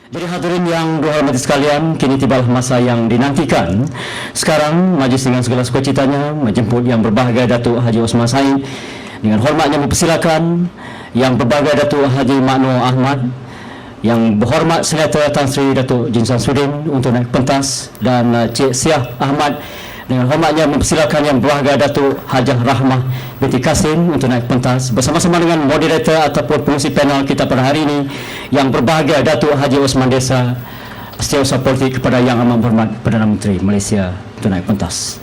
Jadi hadirin yang dihormati sekalian, kini tibalah masa yang dinantikan. Sekarang majlis dengan segala sukacitanya menjemput yang berbahagia Datuk Haji Osman Said. Dengan hormatnya mempersilakan yang berbahagia Datuk Haji Makno Ahmad, yang berhormat Senator Tan Sri Datuk Jin Samsudin untuk naik pentas, dan Cik Siah Ahmad. Dengan hormatnya mempersilakan yang berbahagia Datuk Hajah Rahmah binti Kasim untuk naik pentas bersama-sama dengan moderator ataupun pengurusi panel kita pada hari ini yang berbahagia Datuk Haji Osman Desa, Setiausaha Politik kepada Yang Amat Berhormat Perdana Menteri Malaysia untuk naik pentas.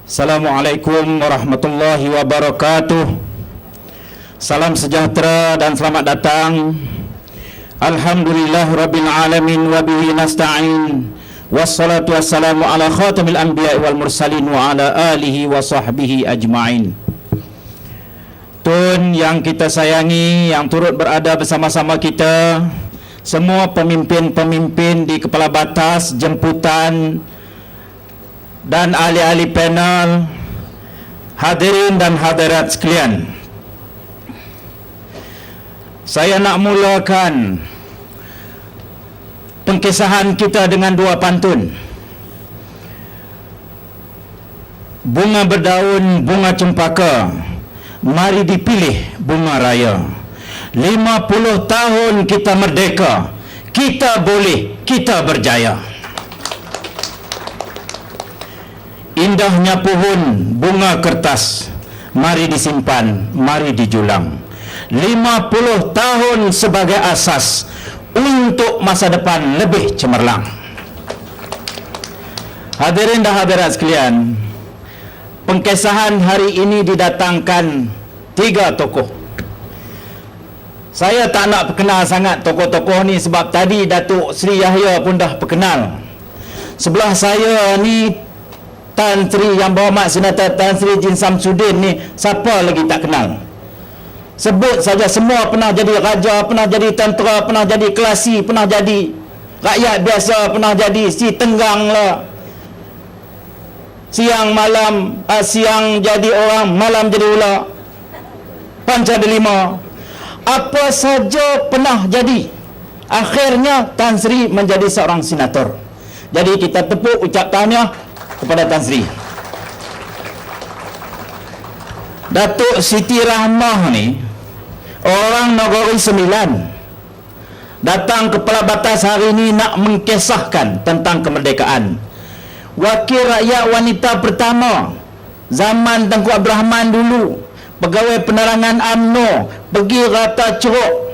Assalamualaikum warahmatullahi wabarakatuh. Salam sejahtera dan selamat datang. Alhamdulillah rabbil alamin wa bihi nasta'in. Wassalatu wassalamu ala khatamil anbiya wal mursalin wa ala alihi wa sahbihi ajma'in. Tun yang kita sayangi, yang turut berada bersama-sama kita, semua pemimpin-pemimpin di kepala batas, jemputan dan ahli-ahli panel, hadirin dan hadirat sekalian. Saya nak mulakan pengkisahan kita dengan dua pantun. Bunga berdaun, bunga cempaka, mari dipilih bunga raya. 50 tahun kita merdeka, kita boleh, kita berjaya. Indahnya pohon, bunga kertas, mari disimpan, mari dijulang. 50 tahun sebagai asas untuk masa depan lebih cemerlang. Hadirin dan hadirat sekalian, pengkisahan hari ini didatangkan 3 tokoh. Saya tak nak perkenal sangat tokoh-tokoh ni sebab tadi Datuk Seri Yahya pun dah perkenal. Sebelah saya ni Tan Sri Yang Berhormat Senator Tan Sri Jin Samsudin ni, siapa lagi tak kenal? Sebut saja, semua pernah jadi raja, pernah jadi tentera, pernah jadi kelasi, pernah jadi rakyat biasa, pernah jadi si tenggang lah. Siang malam, siang jadi orang, malam jadi ular. Panca delima. Apa saja pernah jadi. Akhirnya Tan Sri menjadi seorang senator. Jadi kita tepuk ucap tahniah kepada Tan Sri. Datuk Siti Rahmah ni orang Negeri Sembilan, datang ke kepala batas hari ini nak mengkisahkan tentang kemerdekaan. Wakil rakyat wanita pertama zaman Tengku Abdul Rahman dulu, pegawai penerangan UMNO, pergi rata ceruk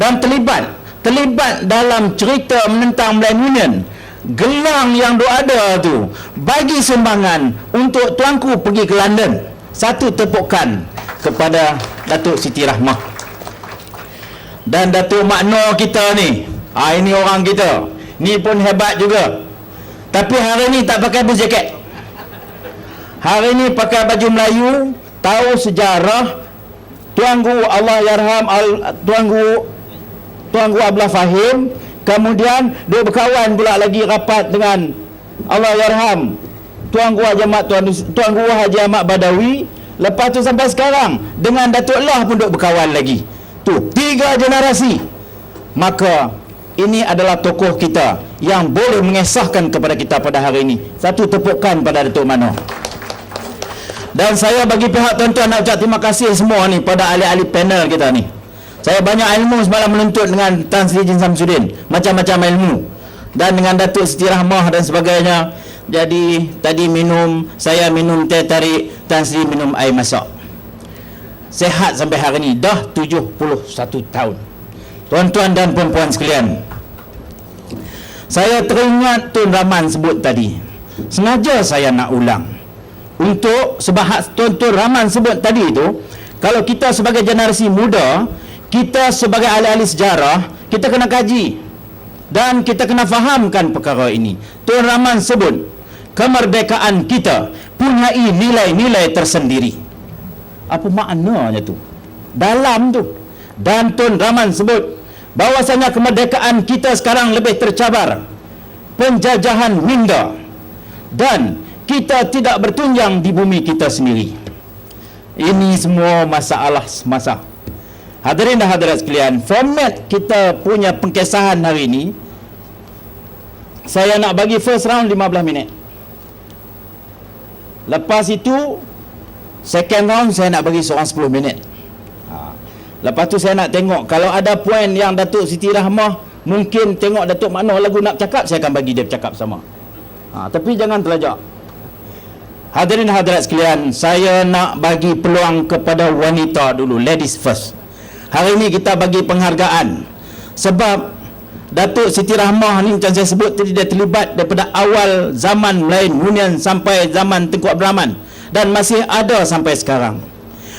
dan terlibat dalam cerita menentang Melayu Union. Gelang yang ada tu bagi sumbangan untuk tuanku pergi ke London. Satu tepukan kepada Datuk Siti Rahmah. Dan Datuk Makno kita ni, ini orang kita, ni pun hebat juga. Tapi hari ni tak pakai bus jaket. Hari ni pakai baju Melayu, tahu sejarah Tuanku Allahyarham Tuanku Abdullah Fahim. Kemudian dia berkawan pula lagi rapat dengan Allahyarham Tuanku Haji Ahmad Badawi. Lepas tu sampai sekarang dengan Datuk Lah pun duk berkawan lagi. Tu 3 generasi. Maka ini adalah tokoh kita yang boleh mengesahkan kepada kita pada hari ini. Satu tepukan pada Datuk Makno. Dan saya bagi pihak tuan-tuan nak ucap terima kasih semua ni pada ahli-ahli panel kita ni. Saya banyak ilmu semalam menuntut dengan Tan Sri Jin Samsudin, macam-macam ilmu. Dan dengan Datuk Siti Rahmah dan sebagainya. Jadi tadi saya minum teh tarik, Tan Sri minum air masak. Sehat sampai hari ini, dah 71 tahun. Tuan-tuan dan puan-puan sekalian, saya teringat Tun Rahman sebut tadi. Sengaja saya nak ulang. Untuk sebab Tun Rahman sebut tadi itu, kalau kita sebagai generasi muda, kita sebagai ahli-ahli sejarah, kita kena kaji dan kita kena fahamkan perkara ini. Tun Rahman sebut kemerdekaan kita punya nilai-nilai tersendiri. Apa maknanya tu? Dalam tu. Dan Tun Rahman sebut bahawasanya kemerdekaan kita sekarang lebih tercabar. Penjajahan minda. Dan kita tidak bertunjang di bumi kita sendiri. Ini semua masalah semasa. Hadirin dan hadirat sekalian, format kita punya pengkesahan hari ini, saya nak bagi first round 15 minit. Lepas itu second round saya nak bagi seorang 10 minit. Lepas tu saya nak tengok kalau ada poin yang Datuk Siti Rahmah mungkin tengok Datuk Makno lagu nak cakap, saya akan bagi dia bercakap sama. Tapi jangan terlajak. Hadirin hadirat sekalian, saya nak bagi peluang kepada wanita dulu, ladies first. Hari ini kita bagi penghargaan sebab Datuk Siti Rahmah ni macam saya sebut tadi, dia terlibat daripada awal zaman Melayu Union sampai zaman Tengku Abdul Rahman dan masih ada sampai sekarang.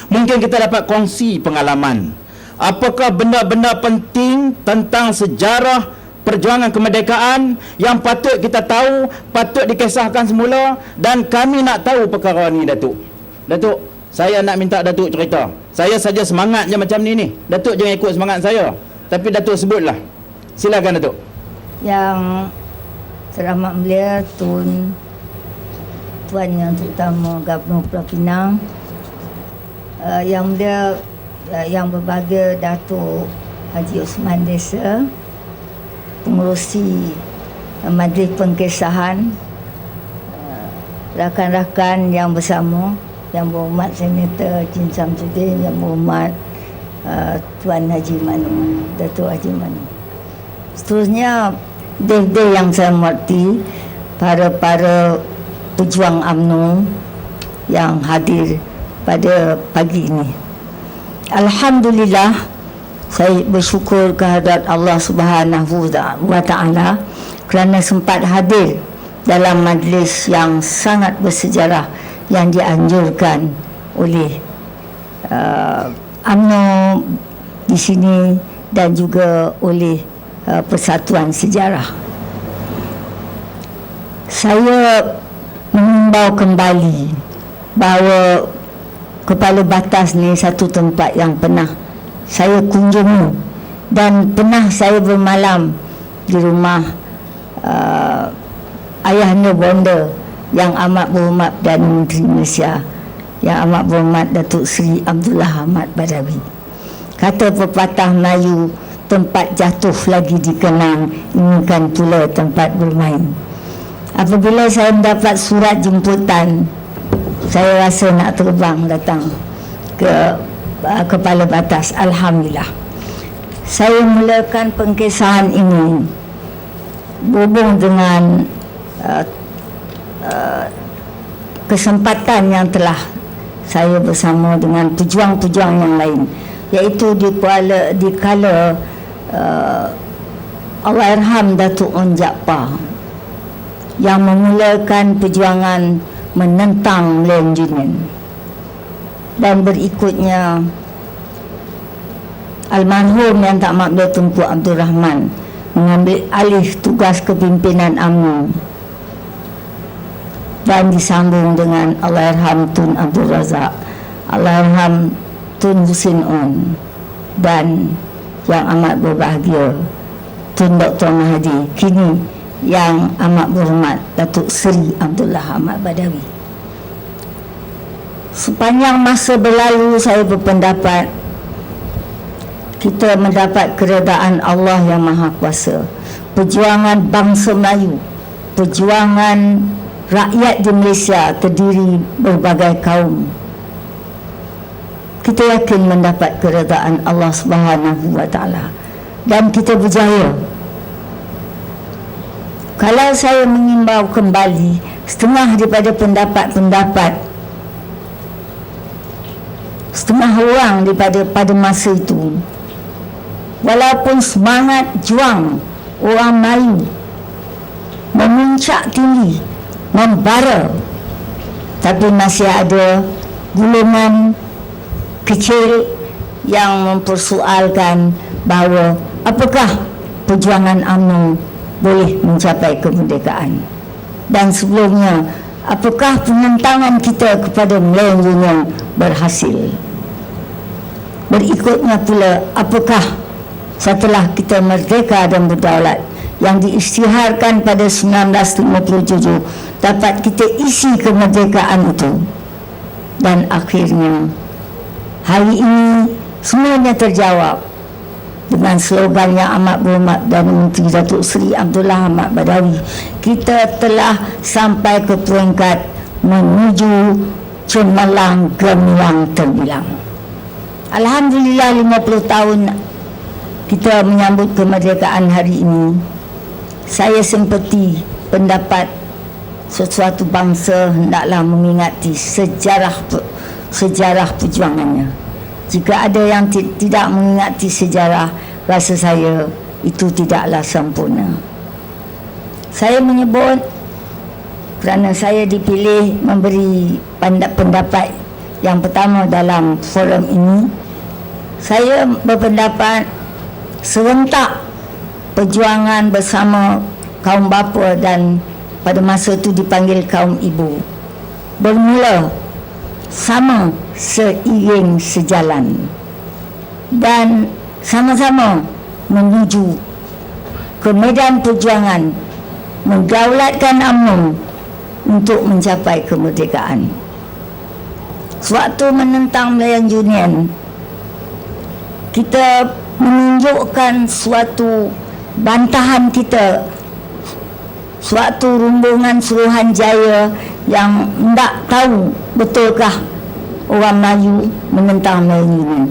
Mungkin kita dapat kongsi pengalaman. Apakah benda-benda penting tentang sejarah perjuangan kemerdekaan yang patut kita tahu, patut dikisahkan semula, dan kami nak tahu perkara ni, Datuk. Datuk, saya nak minta Datuk cerita. Saya saja semangat je macam ni. Datuk jangan ikut semangat saya. Tapi Datuk sebutlah. Silakan Datuk. Yang teramat mulia Tuan Yang Terutama Gubernur Pulau Pinang, Yang mulia Yang Berbahagia Datuk Haji Osman Desa, pengerusi Majlis Pengkesahan, rakan-rakan yang bersama, Yang Berhormat Senator Jin Samsudin, Yang Berhormat Tuan Haji Manu, Datuk Haji Manu. Seterusnya, Dev-dev yang saya hormati, para pejuang UMNO yang hadir pada pagi ini. Alhamdulillah, saya bersyukur kehadrat Allah Subhanahu wa Ta'ala kerana sempat hadir dalam majlis yang sangat bersejarah yang dianjurkan oleh UMNO di sini dan juga oleh Persatuan Sejarah. Saya mengimbau kembali bahawa Kepala Batas ni satu tempat yang pernah saya kunjungi dan pernah saya bermalam di rumah ayahanda bonda yang amat berhormat Perdana Menteri Malaysia, yang amat berhormat Datuk Seri Abdullah Ahmad Badawi. Kata pepatah Melayu, tempat jatuh lagi dikenang, ini kan pula tempat bermain. Apabila saya mendapat surat jemputan, saya rasa nak terbang datang ke Kepala Batas. Alhamdulillah. Saya mulakan pengkesahan ini berhubung dengan kesempatan yang telah saya bersama dengan pejuang-pejuang yang lain, iaitu di kala Allahyarham Datuk On Jaafar yang memulakan perjuangan menentang Melayu Union, dan berikutnya almarhum Yang Tak Makbul Tunku Abdul Rahman mengambil alih tugas kepimpinan UMNO, dan disambung dengan Allahyarham Tun Abdul Razak, Allahyarham Tun Husin On, dan yang amat berbahagia Tun Dr. Mahathir, kini yang amat berhormat Datuk Seri Abdullah Ahmad Badawi. Sepanjang masa berlalu, saya berpendapat kita mendapat keredaan Allah yang Maha Kuasa. Perjuangan bangsa Melayu, perjuangan rakyat di Malaysia terdiri berbagai kaum. Kita yakin mendapat keredaan Allah Subhanahu wa Ta'ala dan kita berjaya. Kalau saya mengimbau kembali setengah daripada pendapat-pendapat setengah orang daripada pada masa itu, walaupun semangat juang orang Melayu memuncak tinggi, membara, tapi masih ada golongan kecil yang mempersoalkan bahawa apakah perjuangan UMNO boleh mencapai kemerdekaan, dan sebelumnya apakah penentangan kita kepada Melayu Union berhasil. Berikutnya pula, apakah setelah kita merdeka dan berdaulat yang diisytiharkan pada 1957 dapat kita isi kemerdekaan itu. Dan akhirnya hari ini semuanya terjawab dengan slogan yang amat berhormat dan Menteri Datuk Seri Abdullah Ahmad Badawi. Kita telah sampai ke peringkat menuju cemerlang gemilang terbilang. Alhamdulillah 50 tahun kita menyambut kemerdekaan hari ini. Saya simpati pendapat sesuatu bangsa hendaklah mengingati sejarah perjuangannya. Jika ada yang tidak mengingati sejarah, rasa saya itu tidaklah sempurna. Saya menyebut kerana saya dipilih memberi pendapat yang pertama dalam forum ini. Saya berpendapat serentak perjuangan bersama kaum bapa dan pada masa itu dipanggil kaum ibu bermula sama, seiring sejalan dan sama-sama menuju ke medan perjuangan mendaulatkan UMNO untuk mencapai kemerdekaan. Sewaktu menentang Melayan Union, kita menunjukkan suatu bantahan kita, suatu rombongan Suruhanjaya yang tidak tahu betulkah orang Melayu menentang Melayan Union.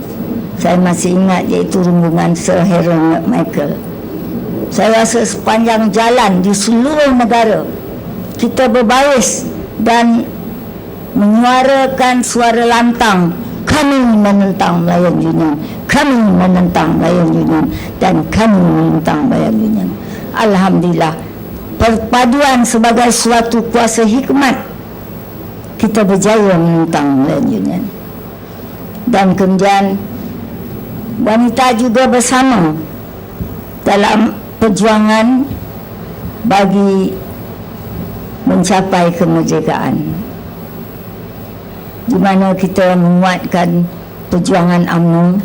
Saya masih ingat, iaitu rombongan Sir Harold McMichael. Saya rasa sepanjang jalan di seluruh negara kita berbaris dan menyuarakan suara lantang, kami menentang Melayan Union, kami menentang Melayan Union, dan kami menentang Melayan Union. Alhamdulillah, perpaduan sebagai suatu kuasa hikmat, kita berjaya menentang Melayan Union. Dan kemudian wanita juga bersama dalam perjuangan bagi mencapai kemerdekaan, di mana kita menguatkan perjuangan UMNO.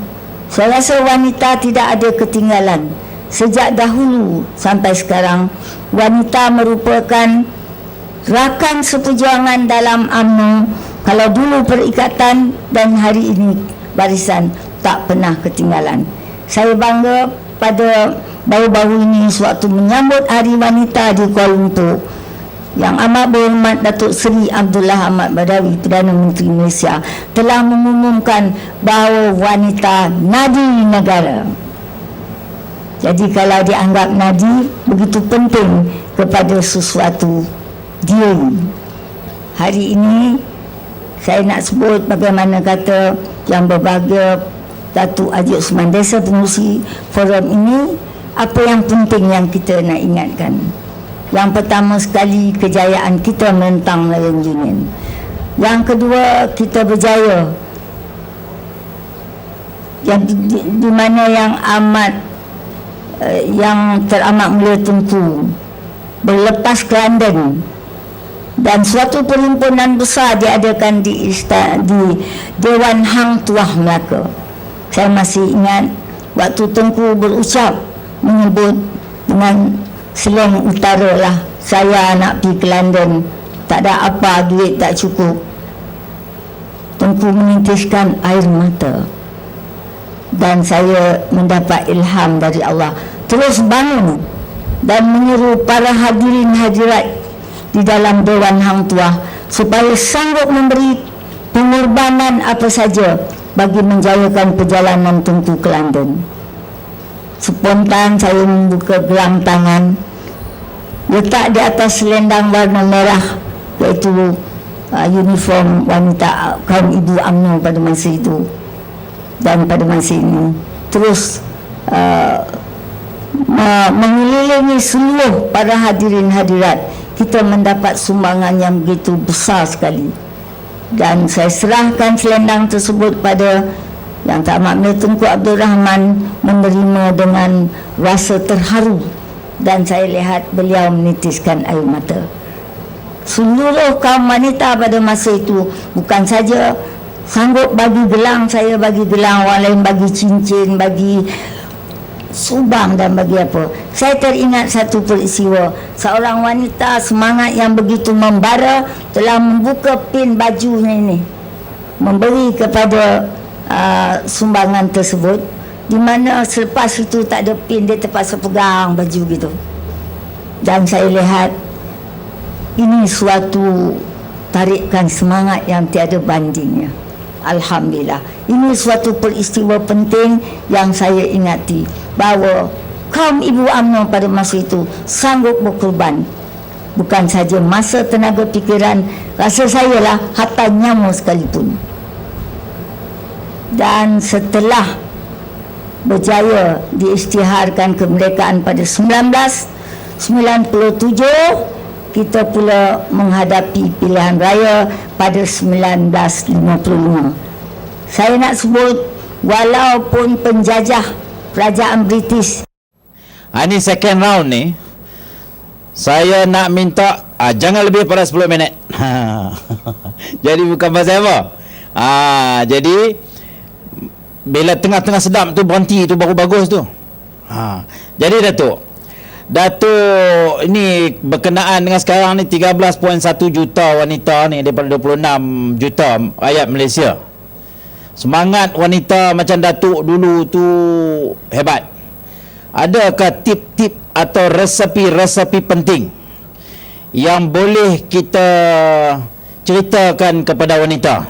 Saya rasa wanita tidak ada ketinggalan. Sejak dahulu sampai sekarang, wanita merupakan rakan seperjuangan dalam UMNO. Kalau dulu perikatan dan hari ini barisan, tak pernah ketinggalan. Saya bangga pada baru-baru ini sewaktu menyambut Hari Wanita di Kuala Lumpur, Yang Amat Berhormat Datuk Seri Abdullah Ahmad Badawi, Perdana Menteri Malaysia, telah mengumumkan bahawa wanita nadi negara. Jadi kalau dianggap nadi begitu penting kepada sesuatu diri, hari ini saya nak sebut bagaimana kata Yang Berbahagia Datuk Haji Osman Desa, pengurusi forum ini, apa yang penting yang kita nak ingatkan. Yang pertama sekali, kejayaan kita menentang Melayan Union. Yang kedua, kita berjaya yang di mana yang teramat mulia Tunku berlepas ke London dan suatu perhimpunan besar diadakan di Dewan Hang Tuah Melaka. Saya masih ingat waktu Tunku berucap, menyebut dengan slang utara lah, saya nak pergi ke London, tak ada apa, duit tak cukup. Tunku menitiskan air mata dan saya mendapat ilham dari Allah terus bangun dan menyeru para hadirin hadirat di dalam Dewan Hang Tuah supaya sanggup memberi pengorbanan apa saja bagi menjayakan perjalanan Tunku ke London. Spontan saya membuka gelang tangan, letak di atas selendang warna merah, iaitu uniform wanita kaum ibu UMNO pada masa itu dan pada masa ini, terus mengelilingi seluruh para hadirin hadirat. Kita mendapat sumbangan yang begitu besar sekali dan saya serahkan selendang tersebut pada Yang Teramat Melayu Tunku Abdul Rahman, menerima dengan rasa terharu dan saya lihat beliau menitiskan air mata. Seluruh kaum wanita pada masa itu bukan saja sanggup bagi gelang, saya bagi gelang, orang lain bagi cincin, bagi subang dan bagi apa. Saya teringat satu peristiwa, seorang wanita semangat yang begitu membara telah membuka pin bajunya ini, memberi kepada sumbangan tersebut, di mana selepas itu tak ada pin, dia terpaksa pegang baju gitu. Dan saya lihat ini suatu tarikan semangat yang tiada bandingnya. Alhamdulillah. Ini suatu peristiwa penting yang saya ingati, bahawa kaum ibu UMNO pada masa itu sanggup berkorban, bukan saja masa, tenaga, fikiran, rasa saya lah, harta nyawa sekalipun. Dan setelah berjaya diisytiharkan kemerdekaan pada 1997, kita pula menghadapi pilihan raya pada 1955. Saya nak sebut, walaupun penjajah kerajaan British. Ini second round ni, saya nak minta jangan lebih pada 10 minit. Jadi bukan pasal apa. Jadi bila tengah-tengah sedap tu berhenti tu baru bagus tu. Jadi Datuk ini berkenaan dengan sekarang ni 13.1 juta wanita ni daripada 26 juta rakyat Malaysia. Semangat wanita macam Datuk dulu tu hebat. Adakah tip-tip atau resepi-resepi penting yang boleh kita ceritakan kepada wanita?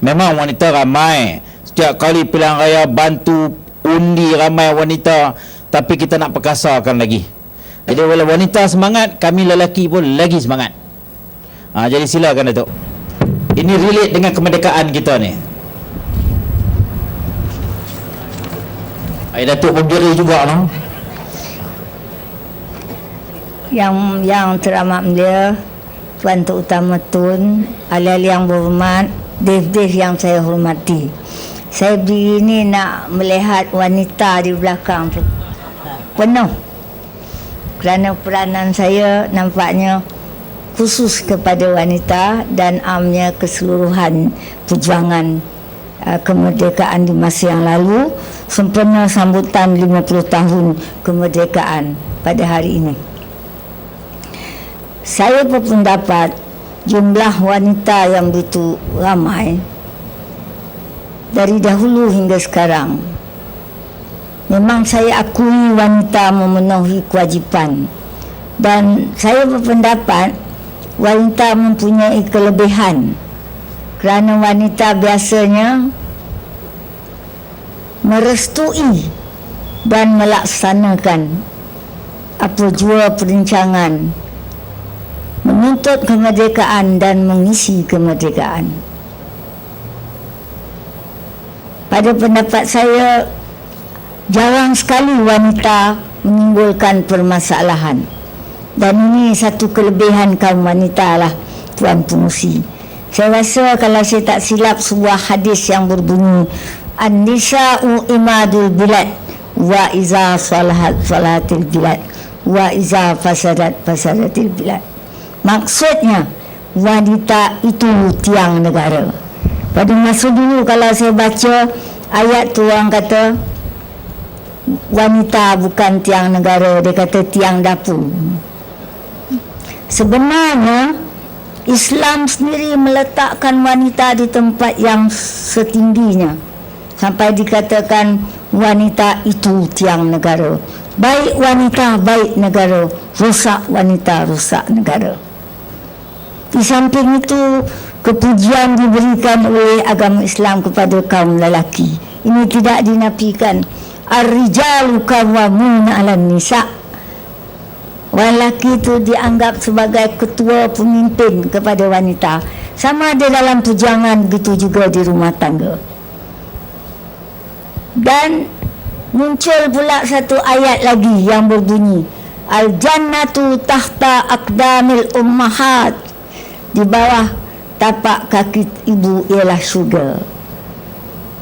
Memang wanita ramai, setiap kali pilihan raya bantu undi ramai wanita, tapi kita nak perkasakan lagi. Jadi kalau wanita semangat, kami lelaki pun lagi semangat. Jadi silakan Datuk. Ini relate dengan kemerdekaan kita ni. Datuk berdiri juga no? Yang teramat mulia Tuan Terutama Tun, ahli-ahli yang berhormat, Dev-dev yang saya hormati. Saya berdiri ni nak melihat wanita di belakang tu penuh, kerana peranan saya nampaknya khusus kepada wanita dan amnya keseluruhan perjuangan kemerdekaan di masa yang lalu, sempena sambutan 50 tahun kemerdekaan pada hari ini. Saya berpendapat jumlah wanita yang begitu ramai dari dahulu hingga sekarang, memang saya akui wanita memenuhi kewajipan, dan saya berpendapat wanita mempunyai kelebihan, kerana wanita biasanya merestui dan melaksanakan apa jua perancangan menuntut kemerdekaan dan mengisi kemerdekaan. Pada pendapat saya, jarang sekali wanita menimbulkan permasalahan, dan ini satu kelebihan kaum wanita lah, Tuan Pengurusi. Saya rasa kalau saya tak silap, sebuah hadis yang berbunyi, An-nisa'u imadul bilad, wa iza salahatil bilad, wa iza fasadatil bilad. Maksudnya, wanita itu tiang negara. Pada masa dulu kalau saya baca ayat tu, orang kata wanita bukan tiang negara, dia kata tiang dapur. Sebenarnya Islam sendiri meletakkan wanita di tempat yang setingginya, sampai dikatakan wanita itu tiang negara. Baik wanita, baik negara. Rosak wanita, rosak negara. Di samping itu, kepujian diberikan oleh agama Islam kepada kaum lelaki. Ini tidak dinafikan. Ar-rijalu qawwamuna 'alan nisa'. Lelaki itu dianggap sebagai ketua pemimpin kepada wanita. Sama ada dalam perjuangan, begitu juga di rumah tangga. Dan muncul pula satu ayat lagi yang berbunyi, Al-jannatu tahta aqdamil ummahat. Di bawah tapak kaki ibu ialah syurga.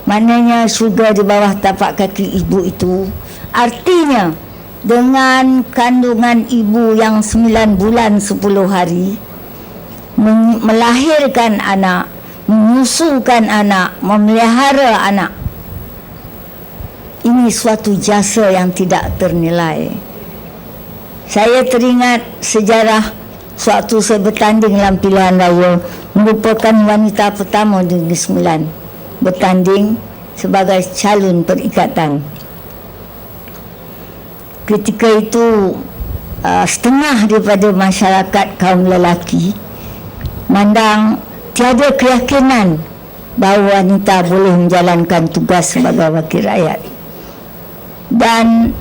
Maknanya syurga di bawah tapak kaki ibu itu artinya dengan kandungan ibu yang 9 bulan 10 hari, melahirkan anak, menyusukan anak, memelihara anak. Ini suatu jasa yang tidak ternilai. Saya teringat sejarah suatu saya bertanding dalam pilihan raya, merupakan wanita pertama di Negeri Sembilan bertanding sebagai calon perikatan. Ketika itu setengah daripada masyarakat kaum lelaki mandang tiada keyakinan bahawa wanita boleh menjalankan tugas sebagai wakil rakyat. Dan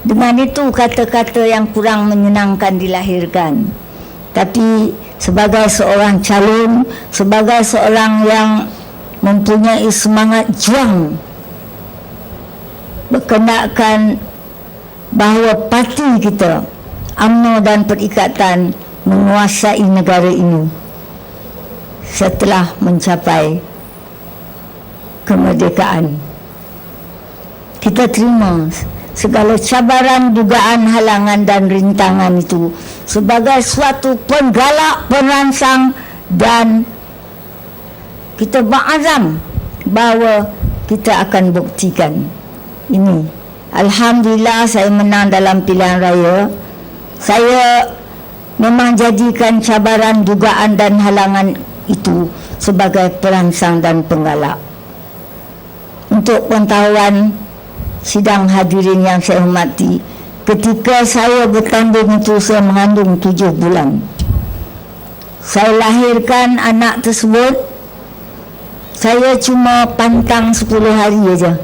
dengan itu kata-kata yang kurang menyenangkan dilahirkan. Tapi sebagai seorang calon, sebagai seorang yang mempunyai semangat juang berkendakkan bahawa parti kita UMNO dan Perikatan menguasai negara ini setelah mencapai kemerdekaan. Kita terima segala cabaran, dugaan, halangan dan rintangan itu sebagai suatu penggalak, perangsang, dan kita berazam bahawa kita akan buktikan ini. Alhamdulillah saya menang dalam pilihan raya. Saya memang jadikan cabaran, dugaan dan halangan itu sebagai perangsang dan penggalak. Untuk pengetahuan sidang hadirin yang saya hormati, ketika saya bertanding itu saya mengandung 7 bulan. Saya lahirkan anak tersebut, saya cuma pantang 10 hari saja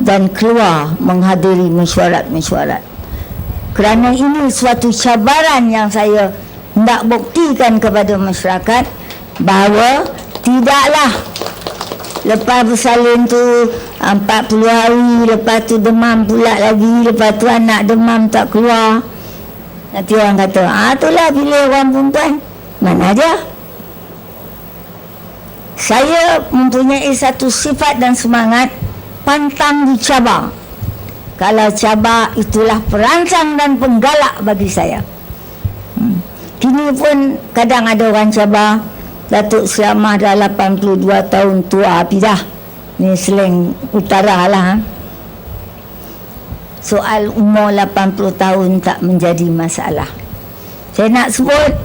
dan keluar menghadiri mesyuarat-mesyuarat. Kerana ini suatu cabaran yang saya hendak buktikan kepada masyarakat bahawa tidaklah lepas bersalin tu 40 hari, lepas tu demam pula lagi, lepas tu anak demam tak keluar. Nanti orang kata, itulah pilih orang perempuan. Mana aja. Saya mempunyai satu sifat dan semangat pantang dicabar. Kalau cabar, itulah perangsang dan penggalak bagi saya. Kini pun kadang ada orang cabar, Datuk Seri Ahmad dah 82 tahun tua api dah. Ni Seleng Utara lah. Soal umur 80 tahun tak menjadi masalah. Saya nak sebut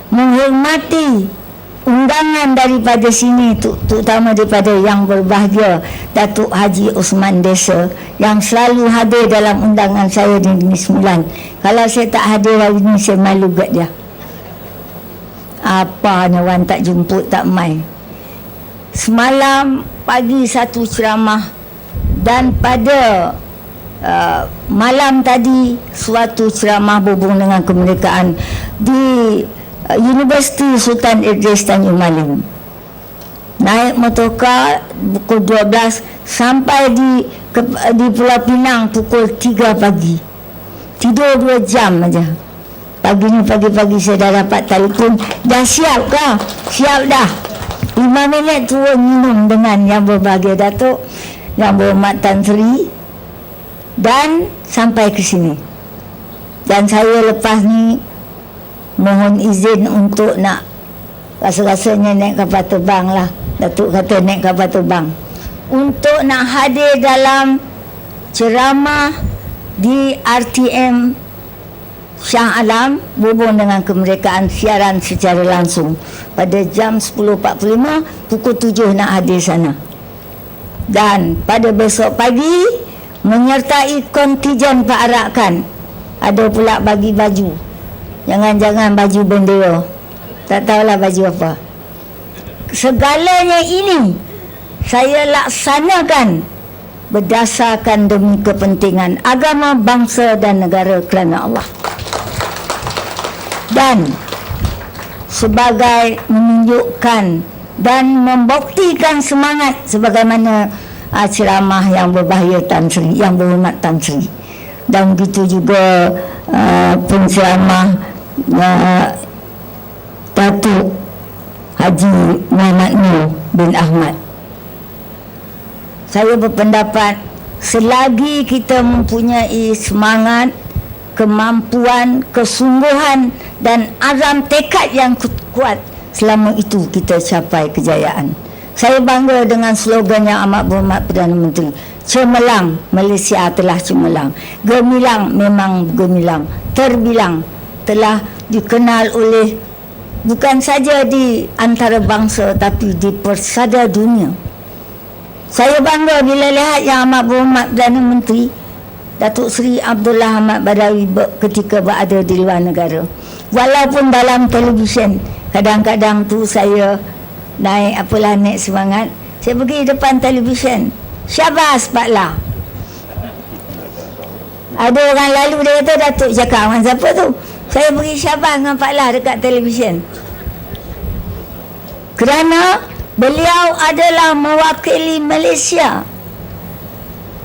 menghormati undangan daripada sini, terutama daripada yang berbahagia Datuk Haji Osman Desa yang selalu hadir dalam undangan saya di Negeri Sembilan. Kalau saya tak hadir hari ini, saya malu kat dia. Apa ni orang tak jemput, tak mai. Semalam pagi satu ceramah dan pada malam tadi suatu ceramah berhubung dengan kemerdekaan di Universiti Sultan Idris Tanjung Malim. Naik motorkar pukul 12 sampai di Pulau Pinang pukul 3 pagi. Tidur 2 jam aja. Pagi ni pagi-pagi saya dah dapat telefon, dah siap kah? Siap dah. 5 minit turun minum dengan yang berbahagia Datuk, yang berhormat Tan Sri, dan sampai ke sini. Dan saya lepas ni mohon izin untuk nak rasa-rasanya naik kapal terbang lah. Datuk kata naik kapal terbang untuk nak hadir dalam ceramah di RTM Shah Alam berhubung dengan kemerdekaan, siaran secara langsung pada jam 10.45, pukul 7 nak hadir sana. Dan pada besok pagi menyertai kontijen perarakan, ada pula bagi baju. Jangan-jangan baju bendera, tak tahulah baju apa. Segalanya ini saya laksanakan berdasarkan demi kepentingan agama, bangsa dan negara kerana Allah. Dan sebagai menunjukkan dan membuktikan semangat sebagaimana ceramah yang berbahaya Tan Sri, yang berhormat Tan Sri. Dan begitu juga penceramah Datuk Haji Muhammad Nur bin Ahmad. Saya berpendapat selagi kita mempunyai semangat, kemampuan, kesungguhan dan azam tekad yang kuat, selama itu kita capai kejayaan. Saya bangga dengan slogan yang amat berhormat Perdana Menteri. Cemerlang, Malaysia telah cemerlang. Gemilang, memang gemilang. Terbilang, telah dikenal oleh bukan saja di antara bangsa tapi di persada dunia. Saya bangga bila lihat Yang Amat Berhormat Perdana Menteri Datuk Seri Abdullah Ahmad Badawi ketika berada di luar negara. Walaupun dalam televisyen kadang-kadang tu saya naik semangat, saya pergi depan televisyen, syabas Pak La. Ada orang lalu dia kata, Datuk cakap dengan siapa tu? Saya pergi syabas dengan Pak La dekat televisyen. Kerana beliau adalah mewakili Malaysia,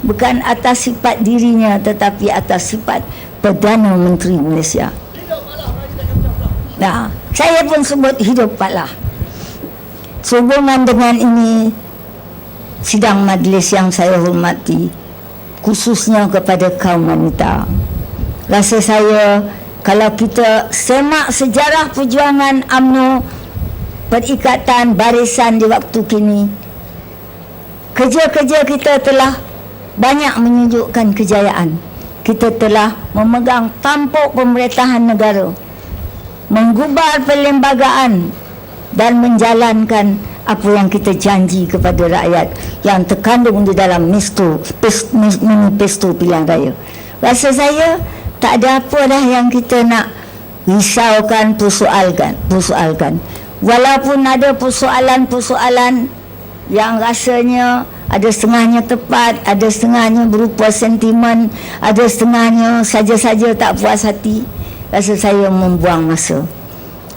bukan atas sifat dirinya tetapi atas sifat Perdana Menteri Malaysia. Nah, saya pun sebut hidup Pak La. Sehubungan dengan ini, sidang majlis yang saya hormati, khususnya kepada kaum wanita, rasa saya kalau kita semak sejarah perjuangan UMNO, Perikatan Barisan di waktu kini, kerja-kerja kita telah banyak menunjukkan kejayaan. Kita telah memegang tampuk pemerintahan negara, menggubar perlembagaan dan menjalankan apa yang kita janji kepada rakyat yang terkandung di dalam manifesto pilihan raya. Rasa saya tak ada apa dah yang kita nak risaukan, persoalkan. Walaupun ada persoalan-persoalan yang rasanya ada setengahnya tepat, ada setengahnya berupa sentimen, ada setengahnya saja-saja tak puas hati, rasa saya membuang masa.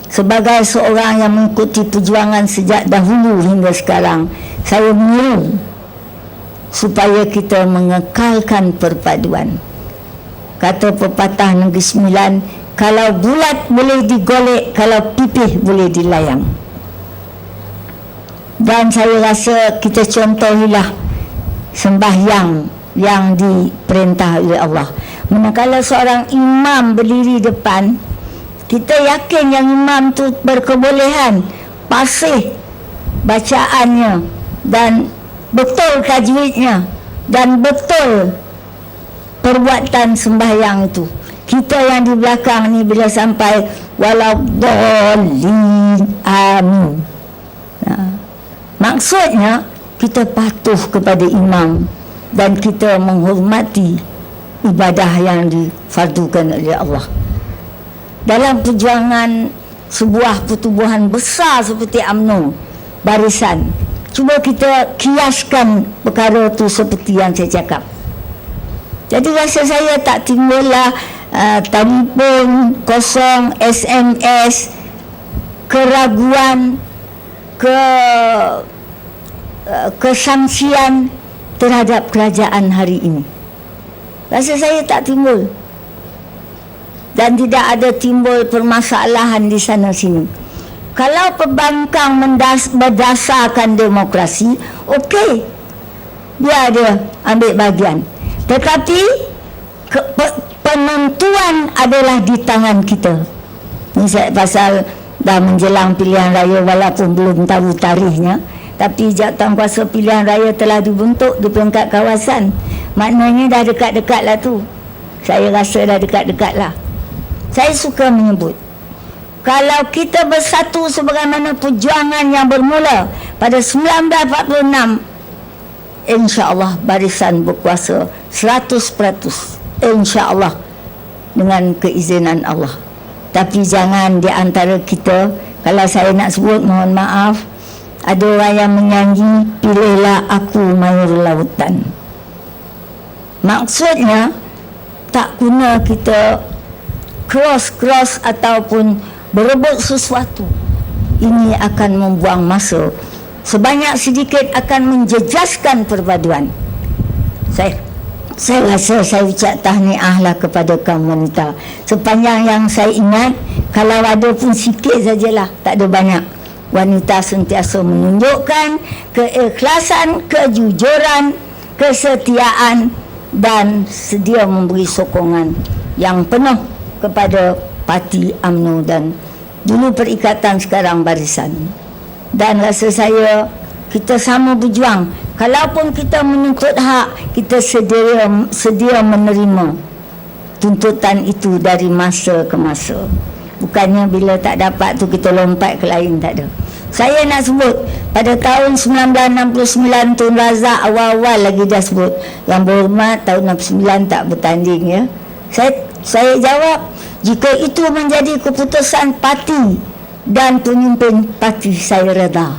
Sebagai seorang yang mengikuti perjuangan sejak dahulu hingga sekarang, saya menyeru supaya kita mengekalkan perpaduan. Kata pepatah Negeri Sembilan, kalau bulat boleh digolek, kalau pipih boleh dilayang. Dan saya rasa kita contohilah sembahyang yang diperintah oleh Allah. Manakala seorang imam berdiri depan, kita yakin yang imam tu berkebolehan, fasih bacaannya dan betul tajwidnya dan betul perbuatan sembahyang itu. Kita yang di belakang ni bila sampai waladhdallin amin, maksudnya kita patuh kepada imam dan kita menghormati ibadah yang difardukan oleh Allah. Dalam perjuangan sebuah pertubuhan besar seperti UMNO Barisan, cuba kita kiaskan perkara itu seperti yang saya cakap. Jadi rasa saya tak timbullah telefon kosong, SMS, keraguan, kesangsian terhadap kerajaan hari ini. Rasa saya tak timbul. Dan tidak ada timbul permasalahan di sana sini. Kalau pembangkang berdasarkan demokrasi, okey, biar dia ambil bahagian. Tetapi penentuan adalah di tangan kita. Ini saya pasal dah menjelang pilihan raya, walaupun belum tahu tarikhnya, tapi jawatankuasa pilihan raya telah dibentuk di peringkat kawasan. Maknanya dah dekat-dekat lah tu. Saya rasa dah dekat-dekat lah. Saya suka menyebut, kalau kita bersatu sebagaimana perjuangan yang bermula pada 1946, insya-Allah Barisan berkuasa 100%, insya-Allah, dengan keizinan Allah. Tapi jangan di antara kita, kalau saya nak sebut, mohon maaf, ada orang yang menyanyi, pilihlah aku mayur lautan. Maksudnya tak guna kita cross ataupun berebut sesuatu. Ini akan membuang masa. Sebanyak sedikit akan menjejaskan perpaduan. Saya rasa saya ucap tahniahlah kepada kaum wanita. Sepanjang yang saya ingat, kalau ada pun sikit sajalah, tak ada banyak, wanita sentiasa menunjukkan keikhlasan, kejujuran, kesetiaan dan sedia memberi sokongan yang penuh kepada parti UMNO dan dulu Perikatan, sekarang Barisan. Dan rasa saya kita sama berjuang. Kalaupun kita menuntut hak, kita sedia menerima tuntutan itu dari masa ke masa. Bukannya bila tak dapat tu kita lompat ke lain, tak ada. Saya nak sebut pada tahun 1969 Tun Razak awal-awal lagi dah sebut Yang Berhormat tahun 69 tak bertanding ya. Saya jawab, jika itu menjadi keputusan parti dan pemimpin parti, saya reda.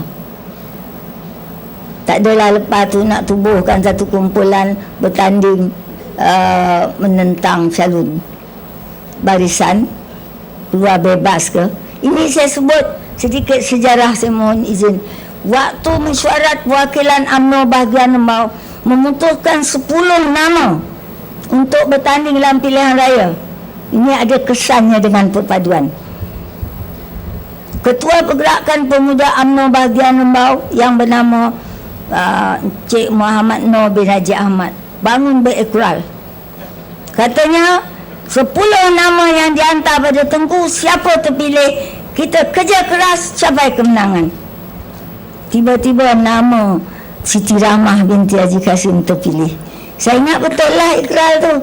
Tak adalah lepas tu nak tubuhkan satu kumpulan bertanding menentang calon barisan keluar bebas ke. Ini saya sebut sedikit sejarah, saya mohon izin. Waktu mesyuarat perwakilan UMNO bahagian Rembau memutuskan 10 nama untuk bertanding dalam pilihan raya. Ini ada kesannya dengan perpaduan. Ketua Pergerakan Pemuda UMNO bahagian Rembau yang bernama Encik Muhammad Noor bin Haji Ahmad bangun berikrar. Katanya 10 nama yang dihantar pada Tengku, siapa terpilih, kita kerja keras capai kemenangan. Tiba-tiba nama Siti Rahmah binti Haji Kasim terpilih. Saya ingat betul lah ikrar tu,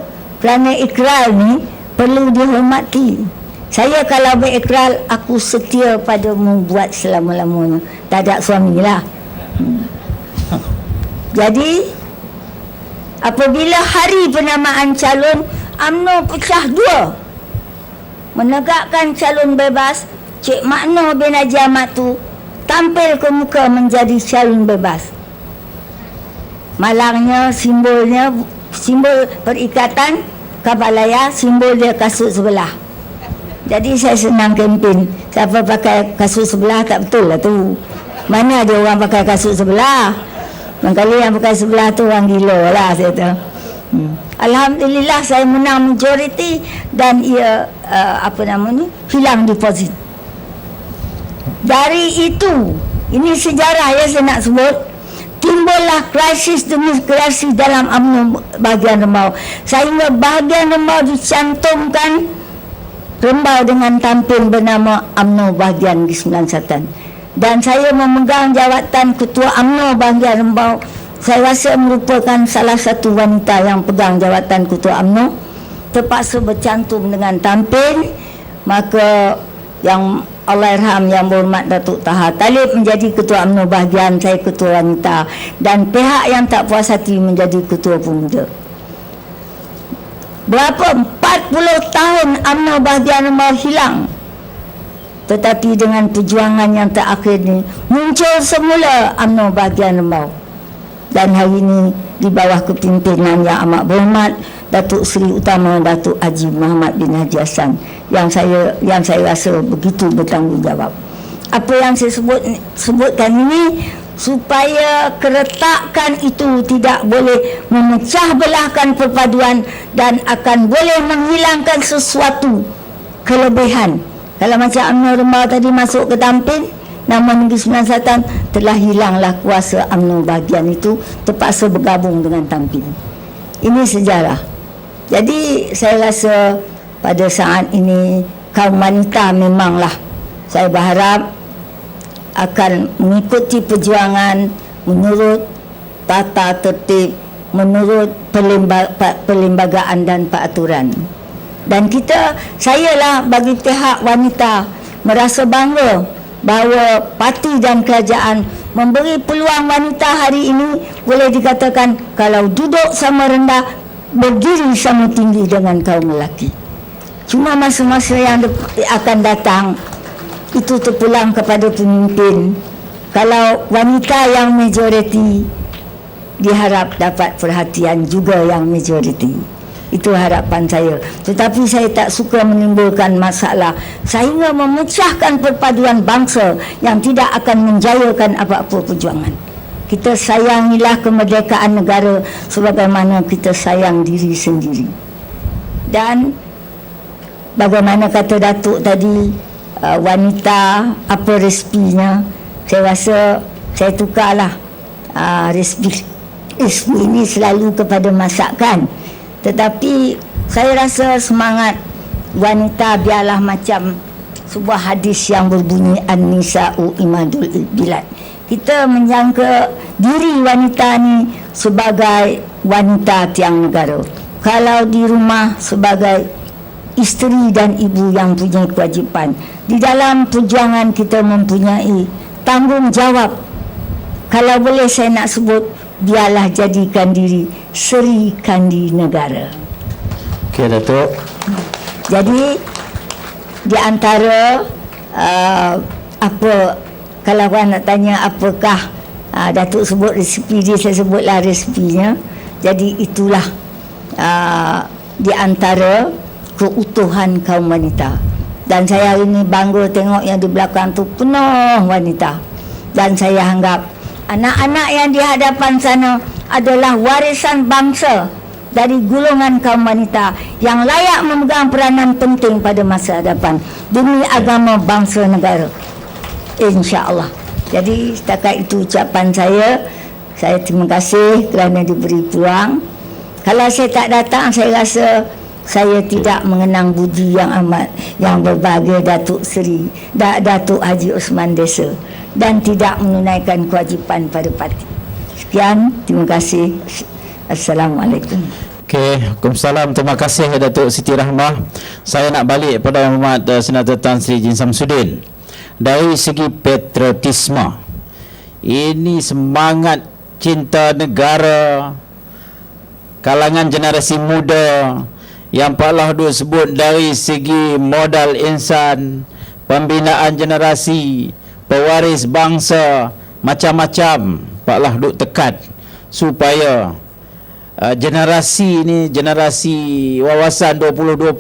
kerana ikrar ni perlu dihormati. Saya kalau berikrar, aku setia padamu buat selama-lamanya. Tak ada suami lah. Jadi apabila hari penamaan calon, UMNO pecah dua, menegakkan calon bebas. Cik Mak Noor bin Haji Ahmad tu tampil ke muka menjadi calon bebas. Malangnya, simbolnya, simbol perikatan Kabalaya, simbol dia kasut sebelah. Jadi saya senang kempen, siapa pakai kasut sebelah tak betul lah tu. Mana ada orang pakai kasut sebelah? Mangkali yang pakai sebelah tu orang gila lah, saya tahu. Alhamdulillah saya menang majoriti dan ia hilang deposit. Dari itu, ini sejarah ya saya nak sebut, timbullah krisis demi krisis dalam UMNO bahagian Rembau, sehingga bahagian Rembau dicantumkan Rembau dengan tampil bernama UMNO bahagian Sembilan Satan. Dan saya memegang jawatan Ketua UMNO bahagian Rembau. Saya rasa merupakan salah satu wanita yang pegang jawatan Ketua UMNO, terpaksa bercantum dengan tampil. Maka yang Allahyarham Yang Berhormat Datuk Taha Talib menjadi Ketua UMNO bahagian, saya Ketua Wanita, dan pihak yang tak puas hati menjadi Ketua Pemuda. Berapa 40 tahun UMNO bahagian Rembau hilang, tetapi dengan perjuangan yang terakhir ni muncul semula UMNO bahagian Rembau. Dan hari ini di bawah kepimpinan Yang Amat Berhormat Datuk Seri Utama Datuk Haji Muhammad bin Haji Hassan, yang saya rasa begitu bertanggungjawab. Apa yang saya sebutkan ini supaya keretakan itu tidak boleh memecah belahkan perpaduan dan akan boleh menghilangkan sesuatu kelebihan. Kalau macam UMNO Rembau tadi masuk ke tampil, nama Negeri Sembilan Satan, telah hilanglah kuasa UMNO bahagian itu, terpaksa bergabung dengan tampil. Ini sejarah. Jadi saya rasa pada saat ini kaum wanita memanglah, saya berharap akan mengikuti perjuangan menurut tata tertib, menurut perlembagaan dan peraturan. Dan sayalah bagi pihak wanita merasa bangga bahawa parti dan kerajaan memberi peluang wanita hari ini, boleh dikatakan kalau duduk sama rendah, berdiri sama tinggi dengan kaum lelaki. Cuma masa-masa yang akan datang itu terpulang kepada pemimpin. Kalau wanita yang majoriti, diharap dapat perhatian juga yang majoriti. Itu harapan saya. Tetapi saya tak suka menimbulkan masalah sehingga memecahkan perpaduan bangsa yang tidak akan menjayakan apa-apa perjuangan. Kita sayangilah kemerdekaan negara sebagaimana kita sayang diri sendiri. Dan bagaimana kata Datuk tadi, wanita apa respinya, saya rasa saya tukarlah respi ini selalu kepada masakan. Tetapi saya rasa semangat wanita biarlah macam sebuah hadis yang berbunyi An-Nisa'u Imadul Bilad. Kita menyangka diri wanita ni sebagai wanita tiang negara. Kalau di rumah sebagai isteri dan ibu yang punya kewajipan. Di dalam perjuangan kita mempunyai tanggungjawab. Kalau boleh saya nak sebut, biarlah jadikan diri Seri Kandi Negara. Okey, Datuk. Jadi di antara apa, kalau orang nak tanya apakah Datuk sebut resipi dia, saya sebutlah resipinya. Jadi itulah di antara keutuhan kaum wanita. Dan saya hari ini bangga tengok yang di belakang tu penuh wanita. Dan saya anggap anak-anak yang di hadapan sana adalah warisan bangsa dari golongan kaum wanita yang layak memegang peranan penting pada masa hadapan demi agama bangsa negara, insya-Allah. Jadi setakat itu ucapan saya. Saya terima kasih kerana diberi peluang. Kalau saya tak datang, saya rasa saya tidak mengenang budi yang amat yang berbahagia Datuk Haji Osman Desa dan tidak menunaikan kewajipan pada parti. Sekian, terima kasih. Assalamualaikum. Okey, Waalaikumsalam. Terima kasih Datuk Siti Rahmah. Saya nak balik pada Yang Berhormat Senator Tan Sri Jin Samsudin. Dari segi patriotisme, ini semangat cinta negara kalangan generasi muda yang Pak Allah duk sebut dari segi modal insan, pembinaan generasi, pewaris bangsa, macam-macam Pak Allah duk tekat supaya generasi ni, generasi wawasan 2020,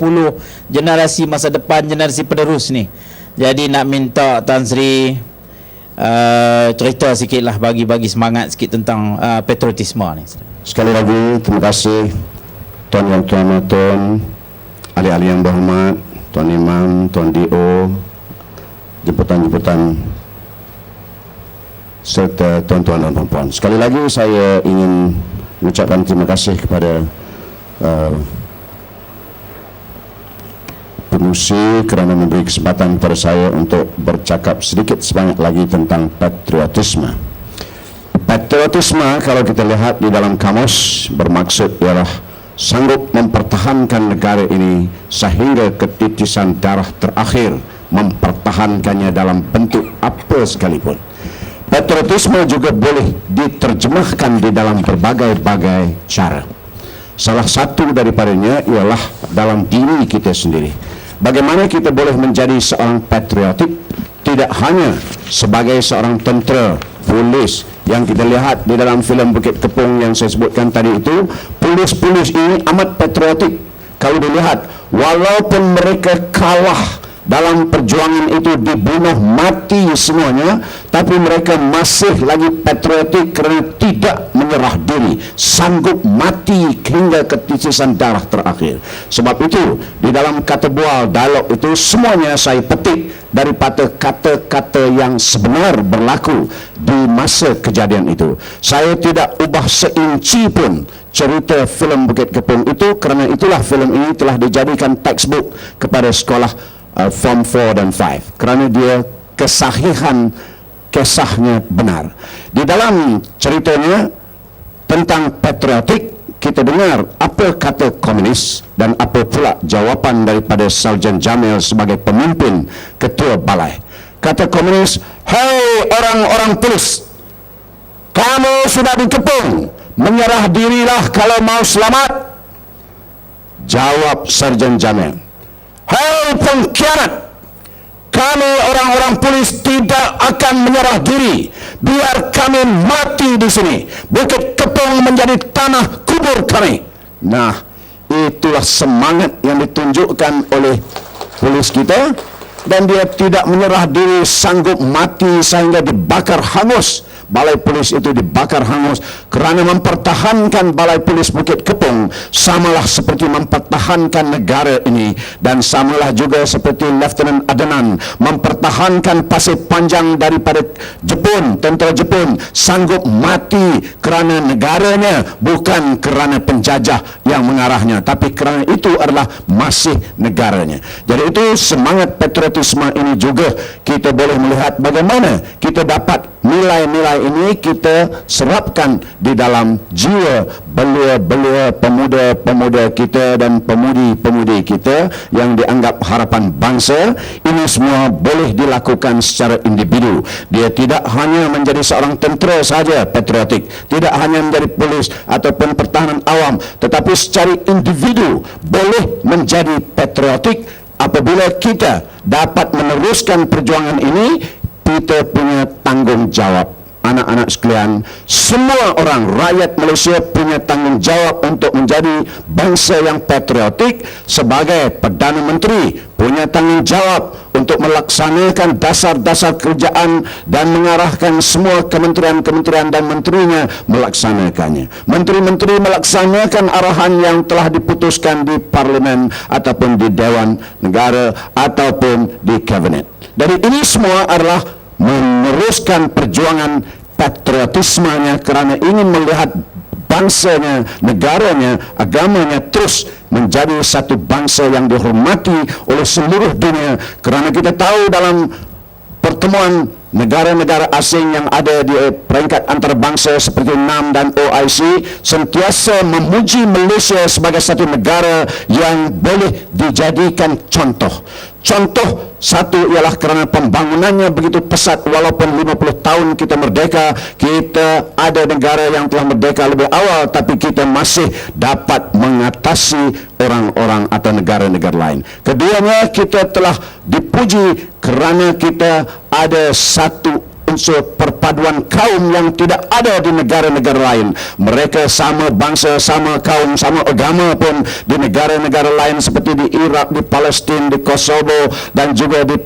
generasi masa depan, generasi penerus ni. Jadi nak minta Tan Sri cerita sikitlah, bagi semangat sikit tentang patriotisme ni. Sekali lagi terima kasih Tuan Yang Tuan, ahli-ahli yang berhormat, Tuan Imam, Tuan D.O, jemputan-jemputan serta tuan-tuan dan puan-puan. Sekali lagi saya ingin mengucapkan terima kasih kepada pengurusi kerana memberi kesempatan kepada saya untuk bercakap sedikit sebanyak lagi tentang patriotisme. Patriotisme kalau kita lihat di dalam kamus bermaksud ialah sanggup mempertahankan negara ini sehingga ketitisan darah terakhir, mempertahankannya dalam bentuk apa sekalipun. Patriotisme juga boleh diterjemahkan di dalam berbagai-bagai cara. Salah satu daripadanya ialah dalam diri kita sendiri. Bagaimana kita boleh menjadi seorang patriotik, tidak hanya sebagai seorang tentera, polis yang kita lihat di dalam filem Bukit Kepung yang saya sebutkan tadi itu. Polis-polis ini amat patriotik. Kalau dilihat, walaupun mereka kalah dalam perjuangan itu, dibunuh mati semuanya, tapi mereka masih lagi patriotik kerana tidak menyerah diri, sanggup mati hingga ketitisan darah terakhir. Sebab itu di dalam kata bual dialog itu semuanya saya petik daripada kata-kata yang sebenar berlaku di masa kejadian itu. Saya tidak ubah seinci pun cerita filem Bukit Kepung itu, kerana itulah filem ini telah dijadikan textbook kepada sekolah Form 4 dan 5 kerana dia kesahihan kisahnya benar. Di dalam ceritanya tentang patriotik, kita dengar apa kata komunis dan apa pula jawapan daripada Sarjan Jamil sebagai pemimpin ketua balai. Kata komunis, "Hei orang-orang polis, kamu sudah dikepung, menyerah dirilah kalau mau selamat." Jawab Sarjan Jamil, "Hei pengkhianat, kami orang-orang polis tidak akan menyerah diri. Biar kami mati di sini. Bukit Kepung menjadi tanah kubur kami." Nah, itulah semangat yang ditunjukkan oleh polis kita, dan dia tidak menyerah diri, sanggup mati sehingga dibakar hangus. Balai polis itu dibakar hangus kerana mempertahankan balai polis Bukit Kepung samalah seperti mempertahankan negara ini, dan samalah juga seperti Lieutenant Adnan mempertahankan pasir panjang daripada Jepun, tentera Jepun, sanggup mati kerana negaranya, bukan kerana penjajah yang mengarahnya, tapi kerana itu adalah masih negaranya. Jadi itu semangat patriotisme ini juga kita boleh melihat bagaimana kita dapat nilai-nilai ini kita serapkan di dalam jiwa belia-belia pemuda-pemuda kita dan pemudi-pemudi kita yang dianggap harapan bangsa. Ini semua boleh dilakukan secara individu. Dia tidak hanya menjadi seorang tentera saja patriotik, tidak hanya menjadi polis ataupun pertahanan awam, tetapi secara individu boleh menjadi patriotik. Apabila kita dapat meneruskan perjuangan ini, kita punya tanggungjawab. Anak-anak sekalian, semua orang rakyat Malaysia punya tanggungjawab untuk menjadi bangsa yang patriotik. Sebagai Perdana Menteri punya tanggungjawab untuk melaksanakan dasar-dasar kerjaan dan mengarahkan semua kementerian-kementerian dan menterinya melaksanakannya. Menteri-menteri melaksanakan arahan yang telah diputuskan di Parlimen ataupun di Dewan Negara ataupun di Kabinet. Dari ini semua adalah meneruskan perjuangan patriotismenya kerana ingin melihat bangsanya, negaranya, agamanya terus menjadi satu bangsa yang dihormati oleh seluruh dunia. Kerana kita tahu dalam pertemuan negara-negara asing yang ada di peringkat antarabangsa seperti NAM dan OIC sentiasa memuji Malaysia sebagai satu negara yang boleh dijadikan contoh. Contoh satu ialah kerana pembangunannya begitu pesat. Walaupun 50 tahun kita merdeka, kita ada negara yang telah merdeka lebih awal, tapi kita masih dapat mengatasi orang-orang atau negara-negara lain. Keduanya, kita telah dipuji kerana kita ada satu unsur perpaduan kaum yang tidak ada di negara-negara lain. Mereka sama bangsa, sama kaum, sama agama pun di negara-negara lain seperti di Iraq, di Palestin, di Kosovo dan juga di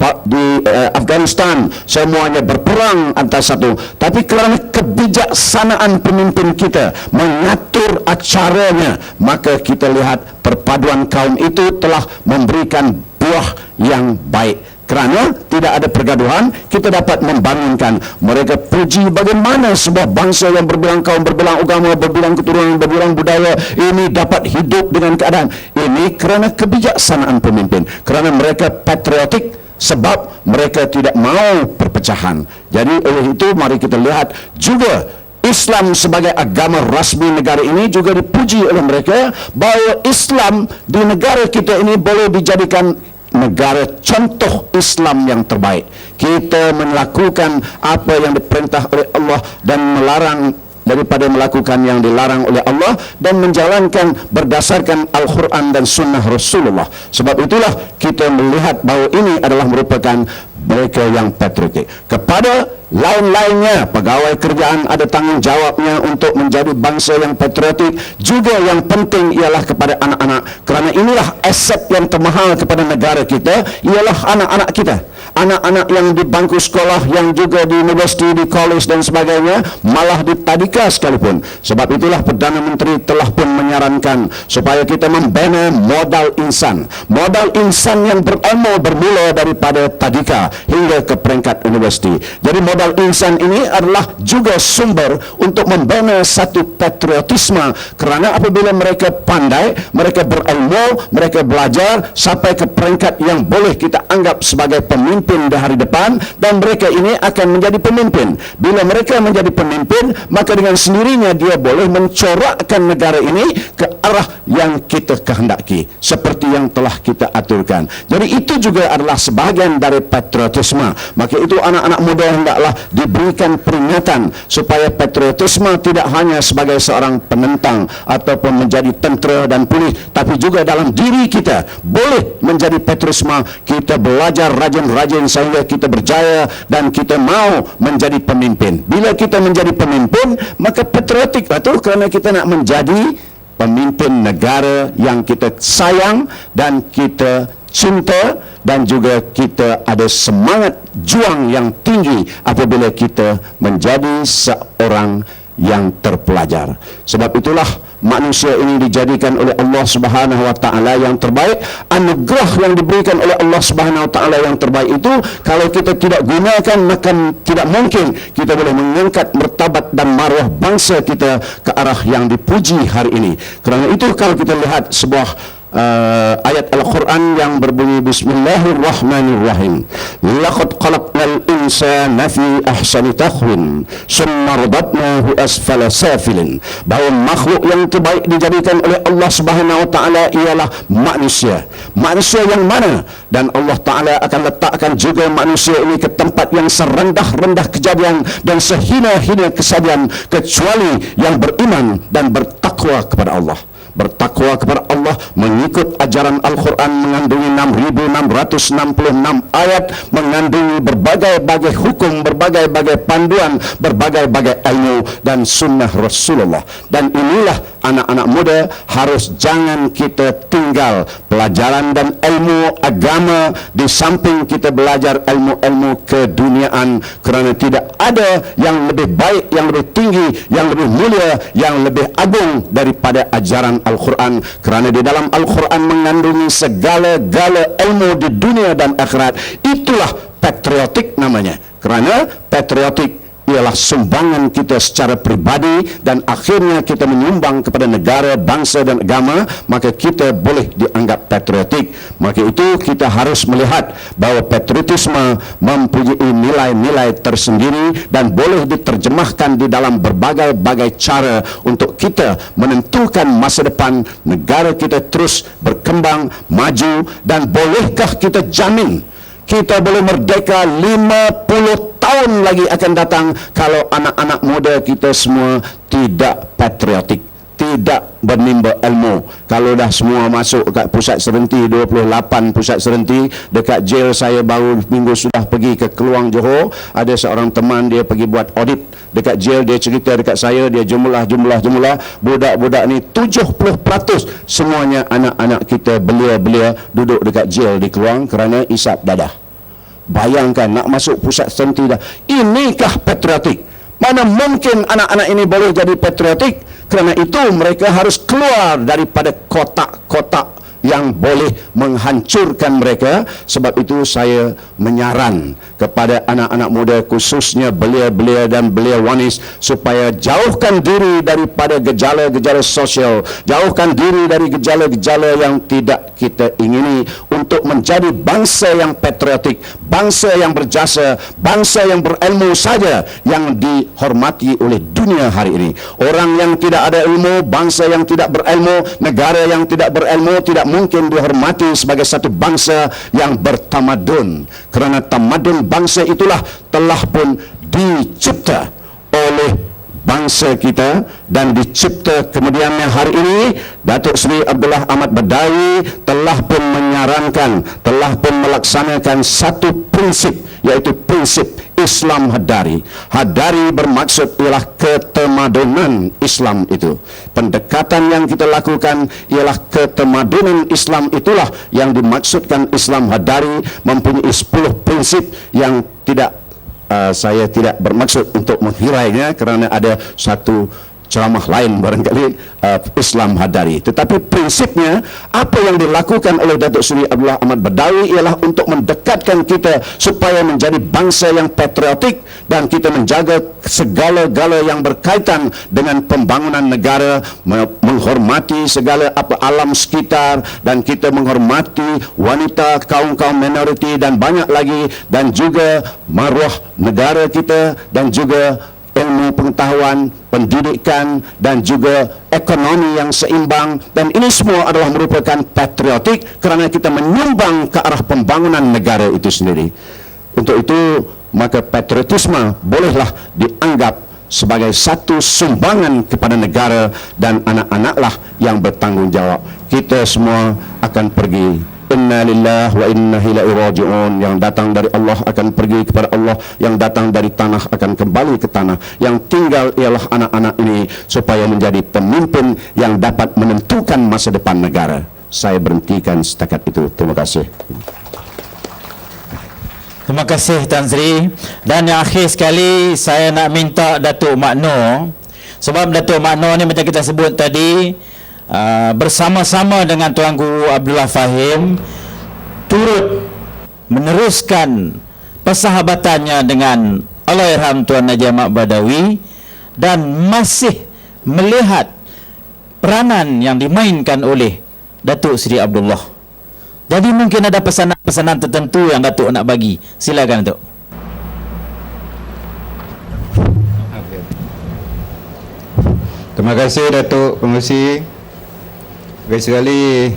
Afghanistan. Semuanya berperang antara satu. Tapi kerana kebijaksanaan pemimpin kita mengatur acaranya, maka kita lihat perpaduan kaum itu telah memberikan buah yang baik. Kerana tidak ada pergaduhan, kita dapat membangunkan. Mereka puji bagaimana sebuah bangsa yang berbilang kaum, berbilang agama, berbilang keturunan, berbilang budaya ini dapat hidup dengan keadaan ini kerana kebijaksanaan pemimpin. Kerana mereka patriotik, sebab mereka tidak mau perpecahan. Jadi oleh itu mari kita lihat juga Islam sebagai agama rasmi negara ini juga dipuji oleh mereka, bahawa Islam di negara kita ini boleh dijadikan negara contoh Islam yang terbaik. Kita melakukan apa yang diperintah oleh Allah dan melarang daripada melakukan yang dilarang oleh Allah, dan menjalankan berdasarkan Al-Quran dan Sunnah Rasulullah. Sebab itulah kita melihat bahawa ini adalah merupakan mereka yang patriotik. Kepada lain-lainnya, pegawai kerajaan ada tanggungjawabnya untuk menjadi bangsa yang patriotik. Juga yang penting ialah kepada anak-anak, kerana inilah aset yang termahal kepada negara kita, ialah anak-anak kita. Anak-anak yang di bangku sekolah, yang juga di universiti, di college dan sebagainya, malah di tadika sekalipun. Sebab itulah Perdana Menteri telah pun menyarankan supaya kita membina modal insan. Modal insan yang berilmu bermula daripada tadika hingga ke peringkat universiti. Jadi modal insan ini adalah juga sumber untuk membina satu patriotisme, kerana apabila mereka pandai, mereka berilmu, mereka belajar sampai ke peringkat yang boleh kita anggap sebagai pemimpin di hari depan, dan mereka ini akan menjadi pemimpin. Bila mereka menjadi pemimpin, maka dengan sendirinya dia boleh mencorakkan negara ini ke arah yang kita kehendaki, seperti yang telah kita aturkan. Jadi itu juga adalah sebahagian dari patriotisme. Maka itu anak-anak muda hendaklah diberikan peringatan supaya patriotisme tidak hanya sebagai seorang penentang ataupun menjadi tentera dan polis, tapi juga dalam diri kita boleh menjadi patriotisme. Kita belajar rajin-rajin sehingga kita berjaya dan kita mau menjadi pemimpin. Bila kita menjadi pemimpin, maka patriotik itu kerana kita nak menjadi pemimpin negara yang kita sayang dan kita cinta, dan juga kita ada semangat juang yang tinggi apabila kita menjadi seorang yang terpelajar. Sebab itulah manusia ini dijadikan oleh Allah Subhanahu wa taala yang terbaik. Anugerah yang diberikan oleh Allah Subhanahu wa taala yang terbaik itu, kalau kita tidak gunakan, maka tidak mungkin kita boleh mengangkat martabat dan maruah bangsa kita ke arah yang dipuji hari ini. Kerana itu kalau kita lihat sebuah ayat Al-Quran yang berbunyi Bismillahirrahmanirrahim. Laqad khalaqnal insana fi ahsani taqwim summa radadnahu asfala safilin. Bahawa makhluk yang terbaik dijadikan oleh Allah Subhanahu wa taala ialah manusia. Manusia yang mana? Dan Allah taala akan letakkan juga manusia ini ke tempat yang serendah-rendah kejadian dan sehina-hina kesadian kecuali yang beriman dan bertakwa kepada Allah. Bertakwa kepada Allah, mengikut ajaran Al-Quran mengandungi 6.666 ayat, mengandungi berbagai-bagai hukum, berbagai-bagai panduan, berbagai-bagai ilmu dan sunnah Rasulullah. Dan inilah anak-anak muda harus jangan kita tinggal pelajaran dan ilmu agama di samping kita belajar ilmu-ilmu keduniaan, kerana tidak ada yang lebih baik, yang lebih tinggi, yang lebih mulia, yang lebih agung daripada ajaran Al-Quran, kerana di dalam Al-Quran mengandungi segala-gala ilmu di dunia dan akhirat. Itulah patriotik namanya, kerana patriotik ialah sumbangan kita secara pribadi dan akhirnya kita menyumbang kepada negara, bangsa dan agama, maka kita boleh dianggap patriotik. Maka itu kita harus melihat bahawa patriotisme mempunyai nilai-nilai tersendiri dan boleh diterjemahkan di dalam berbagai-bagai cara untuk kita menentukan masa depan negara kita terus berkembang, maju, dan bolehkah kita jamin kita boleh merdeka 50 tahun lagi akan datang kalau anak-anak muda kita semua tidak patriotik, tidak menimba ilmu. Kalau dah semua masuk kat pusat serenti, 28 pusat serenti dekat jail, saya baru minggu sudah pergi ke Keluang Johor, ada seorang teman dia pergi buat audit dekat jail, dia cerita dekat saya, dia jumlah budak-budak ni 70% semuanya anak-anak kita belia-belia duduk dekat jail di Keluang kerana isap dadah. Bayangkan nak masuk pusat serenti dah. Inikah patriotik? Mana mungkin anak-anak ini boleh jadi patriotik? Kerana itu mereka harus keluar daripada kotak-kotak yang boleh menghancurkan mereka. Sebab itu saya menyaran kepada anak-anak muda, khususnya belia-belia dan belia wanis, supaya jauhkan diri daripada gejala-gejala sosial, jauhkan diri dari gejala-gejala yang tidak kita ingini, untuk menjadi bangsa yang patriotik, bangsa yang berjasa, bangsa yang berilmu saja yang dihormati oleh dunia hari ini. Orang yang tidak ada ilmu, bangsa yang tidak berilmu, negara yang tidak berilmu tidak mungkin dihormati sebagai satu bangsa yang bertamadun, kerana tamadun bangsa itulah telah pun dicipta oleh bangsa kita dan dicipta kemudiannya hari ini. Datuk Seri Abdullah Ahmad Badawi telah pun menyarankan, telah pun melaksanakan satu prinsip, iaitu prinsip Islam Hadari. Hadari bermaksud ialah ketemadunan Islam itu. Pendekatan yang kita lakukan ialah ketemadunan Islam, itulah yang dimaksudkan Islam Hadari, mempunyai 10 prinsip yang tidak saya tidak bermaksud untuk menghirainya kerana ada satu ceramah lain barangkali Islam Hadari. Tetapi prinsipnya apa yang dilakukan oleh Datuk Seri Abdullah Ahmad Badawi ialah untuk mendekatkan kita supaya menjadi bangsa yang patriotik dan kita menjaga segala-gala yang berkaitan dengan pembangunan negara, menghormati segala apa alam sekitar, dan kita menghormati wanita, kaum-kaum minoriti dan banyak lagi, dan juga maruah negara kita, dan juga ilmu pengetahuan, pendidikan dan juga ekonomi yang seimbang. Dan ini semua adalah merupakan patriotik kerana kita menyumbang ke arah pembangunan negara itu sendiri. Untuk itu maka patriotisme bolehlah dianggap sebagai satu sumbangan kepada negara, dan anak-anaklah yang bertanggungjawab. Kita semua akan pergi. Inna lillahi wa inna ilaihi raji'un. Yang datang dari Allah akan pergi kepada Allah, yang datang dari tanah akan kembali ke tanah. Yang tinggal ialah anak-anak ini supaya menjadi pemimpin yang dapat menentukan masa depan negara. Saya berhentikan setakat itu. Terima kasih. Terima kasih Tan Sri. Dan yang akhir sekali saya nak minta Datuk Mak Noor, sebab Datuk Mak Noor ni macam kita sebut tadi, bersama-sama dengan Tuan Guru Abdullah Fahim turut meneruskan persahabatannya dengan Allahyarham Tuan Najib Ahmad Badawi, dan masih melihat peranan yang dimainkan oleh Datuk Seri Abdullah. Jadi mungkin ada pesanan-pesanan tertentu yang Datuk nak bagi. Silakan Datuk. Terima kasih Datuk Pengerusi. Baik sekali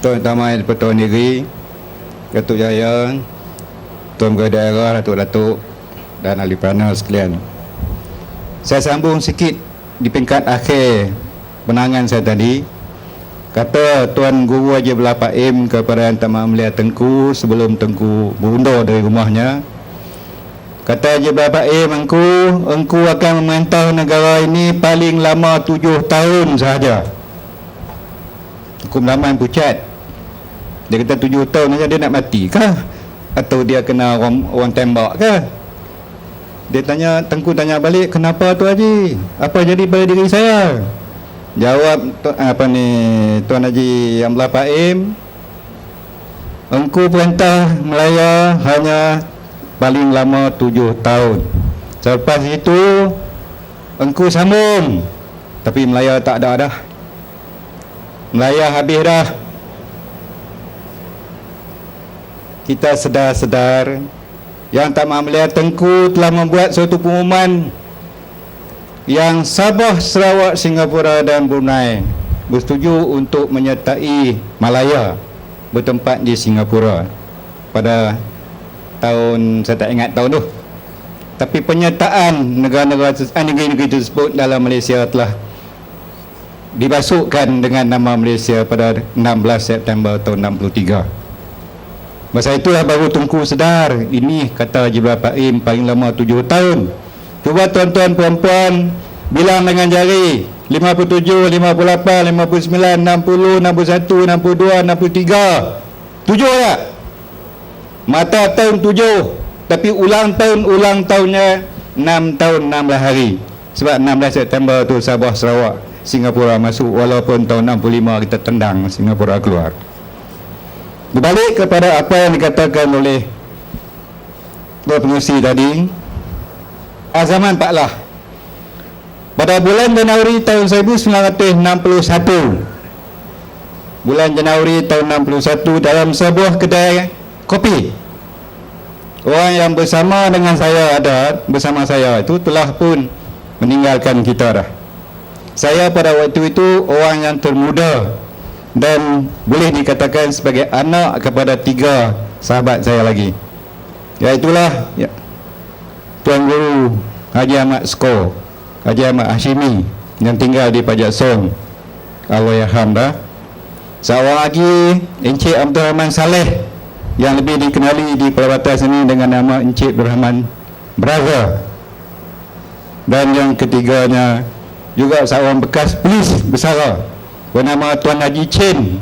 Tuan Tamai Pertuan Negeri, Datuk Jaya, Tuan Pegawai Daerah, Datuk-Datuk dan ahli panel sekalian. Saya sambung sikit di peringkat akhir penangan saya tadi. Kata Tuan Guru Haji Abdullah Pak Im kepada Yang Amat Mulia Tengku sebelum Tengku berundur dari rumahnya. Kata Haji Abdullah Pak Im, engku akan memerintah negara ini paling lama 7 tahun sahaja. Hukum Laman pucat. Dia kata 7 tahun saja, dia nak mati kah? Atau dia kena orang tembak kah? Dia tanya, Tengku tanya balik, kenapa tu Haji? Apa jadi pada diri saya? Jawab Tuan Haji Abdullah Pak Im, engku perintah Melaya hanya paling lama 7 tahun. Selepas itu engku sambung. Tapi Melaya tak ada dah. Melaya habis dah. Kita sedar-sedar Yang Amat Mulia Tengku telah membuat suatu pengumuman yang Sabah, Sarawak, Singapura dan Brunei bersetuju untuk menyertai Malaya bertempat di Singapura pada tahun, saya tak ingat tahun tu, tapi penyertaan negeri-negeri tersebut dalam Malaysia telah dibasuhkan dengan nama Malaysia pada 16 September tahun 63. Masa itulah baru Tengku sedar, ini kata Haji Abdullah Pak Im paling lama 7 tahun. Cuba tuan-tuan puan-puan bilang dengan jari, 57, 58, 59, 60, 61, 62, 63. 7 tak? Mata tahun 7, tapi ulang tahunnya 6 tahun 16 hari. Sebab 16 September tu Sabah, Sarawak, Singapura masuk, walaupun tahun 65 kita tendang Singapura keluar. Berbalik kepada apa yang dikatakan oleh Tuan Pengerusi tadi, Azaman Pak Lah, pada bulan Januari tahun 1961, bulan Januari tahun 61, dalam sebuah kedai kopi, orang yang bersama saya itu telah pun meninggalkan kita dah. Saya pada waktu itu orang yang termuda dan boleh dikatakan sebagai anak kepada 3 sahabat saya lagi, iaitulah Tuan Guru Haji Ahmad Sko, Haji Ahmad Hashimi yang tinggal di Pajak Song, Allahyarham dah. Seorang lagi Encik Abdul Rahman Saleh yang lebih dikenali di perabatan sini dengan nama Encik Abdul Rahman Brother. Dan yang ketiganya juga seorang bekas polis besar bernama Tuan Haji Chen,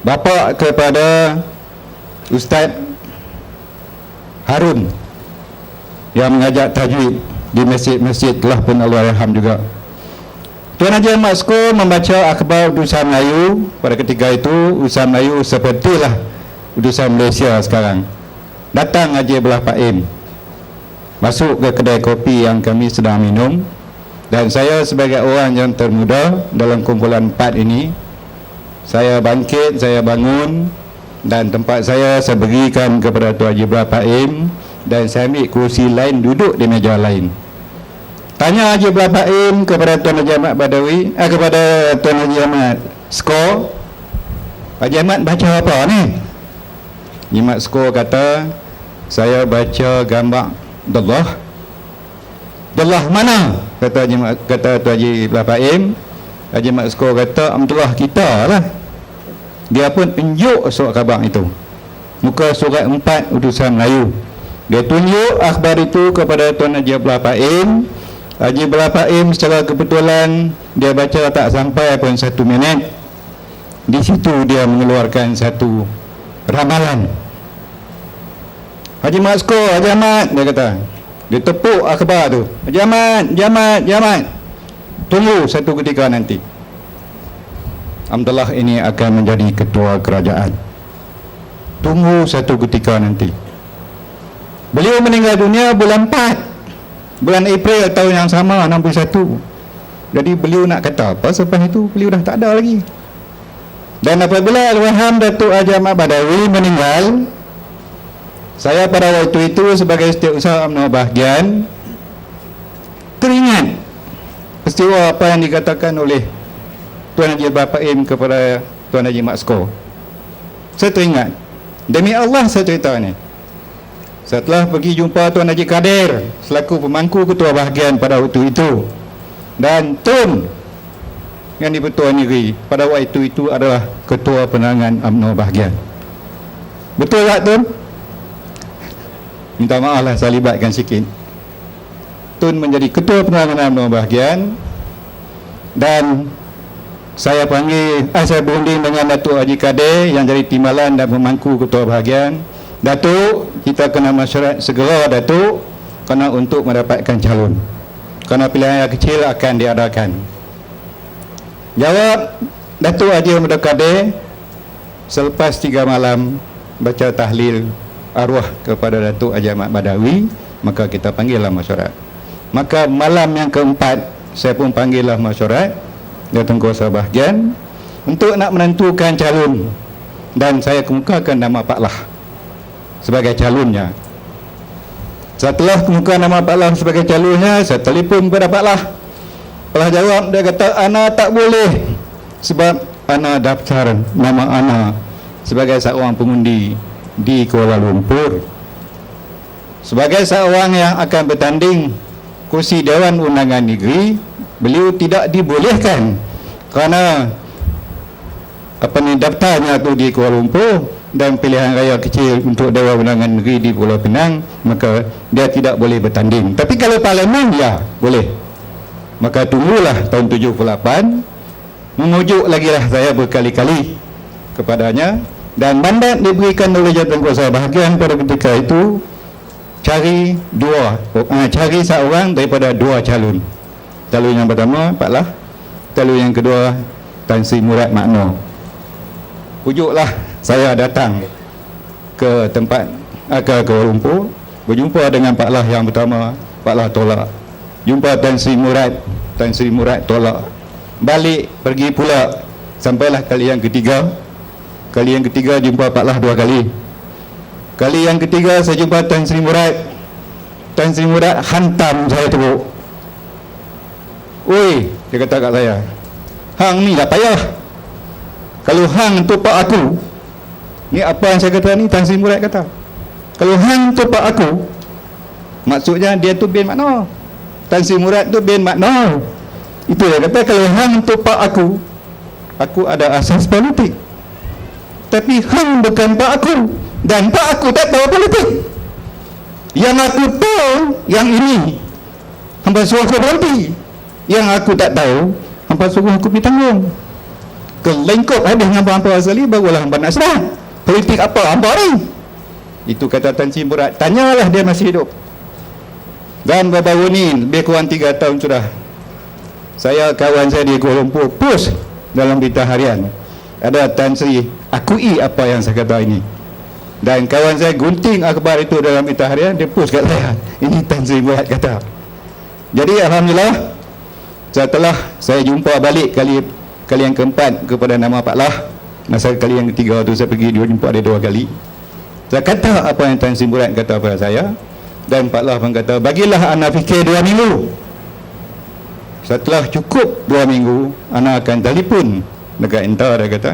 bapa kepada Ustaz Harun yang mengajar tajwid di masjid-masjid, telah pun Allahyarham juga. Tuan Haji Ahmad Sko membaca akhbar utusan Melayu pada ketika itu. Utusan Melayu sepertilah utusan Malaysia sekarang. Datang Haji Abdullah Pak Im, masuk ke kedai kopi yang kami sedang minum, dan saya sebagai orang yang termuda dalam kumpulan 4 ini, saya bangkit, saya bangun, dan tempat saya berikan kepada Tuan Haji Abdullah Pak Im, dan saya ambil kursi lain, duduk di meja lain. Tanya Haji Abdullah Pak Im kepada Tuan Haji Ahmad Badawi, kepada Tuan Haji Ahmad Sko, Haji Ahmad baca apa ni? Haji Ahmad Sko kata, saya baca gambar Abdullah mana? Kata Tuan Haji Abdullah Pak Im. Haji Ahmad Sko kata, Abdullah kita lah. Dia pun tunjuk surat khabar itu, muka surat 4 utusan Melayu. Dia tunjuk akhbar itu kepada Tuan Haji Abdullah Pak Im. Haji Abdullah Pak Im secara kebetulan dia baca tak sampai pun 1 minit. Di situ dia mengeluarkan satu ramalan. Haji Masko, Haji Ahmad, dia kata, dia tepuk akhbar tu. Haji Ahmad, tunggu satu ketika nanti Abdullah ini akan menjadi ketua kerajaan. Tunggu satu ketika nanti. Beliau meninggal dunia bulan 4, bulan April tahun yang sama, 61. Jadi beliau nak kata apa, selepas itu beliau dah tak ada lagi. Dan apabila Almarhum Datuk Haji Ahmad Badawi meninggal, saya pada waktu itu sebagai setiausaha UMNO bahagian teringat peristiwa apa yang dikatakan oleh Tuan Haji Bapak Im kepada Tuan Haji Maksko. Saya teringat, demi Allah saya cerita ni. Setelah pergi jumpa Tuan Haji Kadir selaku pemangku ketua bahagian pada waktu itu, dan Tun yang di-Pertuan Negeri pada waktu itu adalah ketua penerangan UMNO bahagian. Betul tak Tun? Minta maaf lah saya libatkan sikit. Tun menjadi ketua penerangan UMNO bahagian, dan saya berunding dengan Datuk Haji Kadir yang jadi timbalan dan pemangku ketua bahagian. Datuk, kita kena masyarakat segera Datuk, kerana untuk mendapatkan calon, kerana pilihan yang kecil akan diadakan. Jawab Datuk Haji Ahmad Kadir selepas 3 malam baca tahlil arwah kepada Datuk Haji Ahmad Badawi, maka kita panggillah masyarakat. Maka malam yang keempat saya pun panggillah masyarakat Jawatan Kuasa Bahagian untuk nak menentukan calon, dan saya kemukakan nama Pak Lah sebagai calonnya. Setelah kemukakan nama Pak Lah sebagai calonnya, saya telefon kepada Pak Lah. Pak Lah jawab, dia kata, ana tak boleh sebab ana daftar nama ana sebagai seorang pengundi di Kuala Lumpur, sebagai seorang yang akan bertanding kursi Dewan Undangan Negeri. Beliau tidak dibolehkan kerana daftarnya tu di Kuala Lumpur dan pilihan raya kecil untuk Dewan Undangan Negeri di Pulau Pinang, maka dia tidak boleh bertanding. Tapi kalau parlimen, ya boleh. Maka tunggulah tahun 78, memujuk lagi lah saya berkali-kali kepadanya, dan mandat diberikan oleh Jabatan Kuasa Bahagian pada ketika itu cari seorang daripada 2 calon. Calon yang pertama Pak Lah, calon yang kedua Tan Sri Murad Makno. Pujuklah saya datang ke tempat ke Kuala Lumpur, berjumpa dengan Pak Lah yang pertama. Pak Lah tolak. Jumpa Tan Sri Murad tolak. Balik pergi pula, sampailah kali yang ketiga. Kali yang ketiga jumpa Pak Lah 2 kali. Kali yang ketiga saya jumpa Tan Sri Murad. Tan Sri Murad hantam saya teruk. Oi, dia kata kat saya, hang ni tak payah. Kalau hang topak aku, ni apa yang saya kata ni, Tan Sri Murad kata, kalau hang topak aku, maksudnya dia tu bin makna. Tan Sri Murad tu bin makna. Itu dia kata, kalau hang topak aku ada asas politik. Tapi hang bukan pak aku, dan pak aku tak tahu politik. Yang aku tahu yang ini, hangpa suruh aku berhenti. Yang aku tak tahu, hangpa suruh aku pergi tanggung. Kelengkop habis dengan hangpa asali, barulah hangpa nak serah. Politik apa hangpa ni? Itu kata Tan Sri Murad. Tanyalah dia masih hidup. Dan baru ni, lebih kurang 3 tahun sudah, saya, kawan saya di Kuala Lumpur, post dalam berita harian, ada Tan Sri akui apa yang saya kata ini. Dan kawan saya gunting akhbar itu dalam berita harian, dia post kat saya, ini Tan Sri Murad kata. Jadi alhamdulillah, setelah saya jumpa balik kali yang keempat kepada nama Pak Lah, masa kali yang ketiga tu saya pergi jumpa dia 2 kali. Saya kata apa yang Tan Sri Murad kata pada saya, dan Pak Lah pun kata, bagilah ana fikir 2 minggu. Setelah cukup 2 minggu, ana akan telefon dekat Inta, dia kata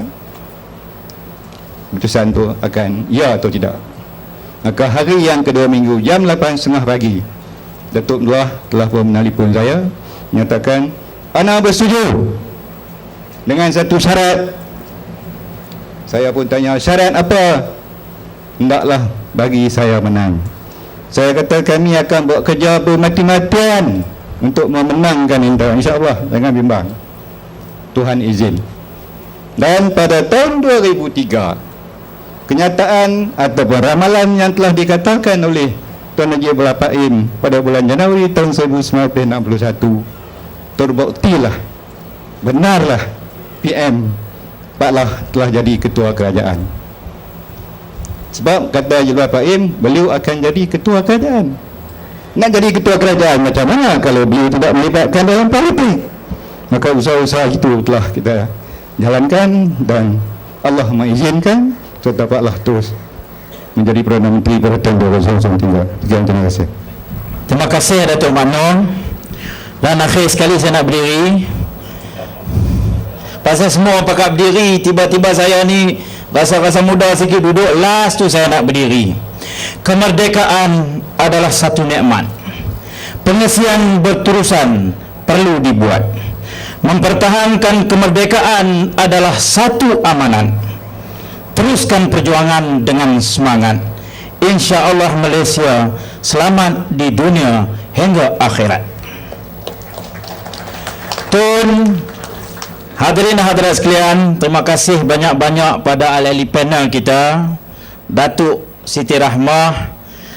keputusan tu akan ya atau tidak. Maka hari yang kedua minggu, jam 8.30 pagi, Datuk Abdullah telah pun menelpon saya, menyatakan ana bersetuju dengan satu syarat. Saya pun tanya, syarat apa? Hendaklah bagi saya menang. Saya kata, kami akan buat kerja bermati-matian untuk memenangkan Inta, insya-Allah, jangan bimbang, Tuhan izin. Dan pada tahun 2003, kenyataan ataupun ramalan yang telah dikatakan oleh Tuan Haji Abdullah Pak-Im pada bulan Januari tahun 1961 terbuktilah, benarlah PM Pak Lah telah jadi ketua kerajaan. Sebab kata Haji Abdullah Pak-Im, beliau akan jadi ketua kerajaan. Nak jadi ketua kerajaan macam mana kalau beliau tidak melibatkan dalam politik? Maka usaha-usaha itu telah kita jalankan dan Allah mengizinkan kita dapatlah terus menjadi Perdana Menteri pada tahun 2003. Sekian, terima kasih. Terima kasih Datuk Mano. Dan akhir sekali saya nak berdiri. Pasal semua pakat berdiri, tiba-tiba saya ni rasa-rasa muda sikit duduk, last tu saya nak berdiri. Kemerdekaan adalah satu nikmat. Pengisian berterusan perlu dibuat. Mempertahankan kemerdekaan adalah satu amanat. Teruskan perjuangan dengan semangat. Insya Allah Malaysia selamat di dunia hingga akhirat. Tun hadirin hadirat sekalian, terima kasih banyak-banyak pada ahli-ahli panel kita, Datuk Siti Rahmah,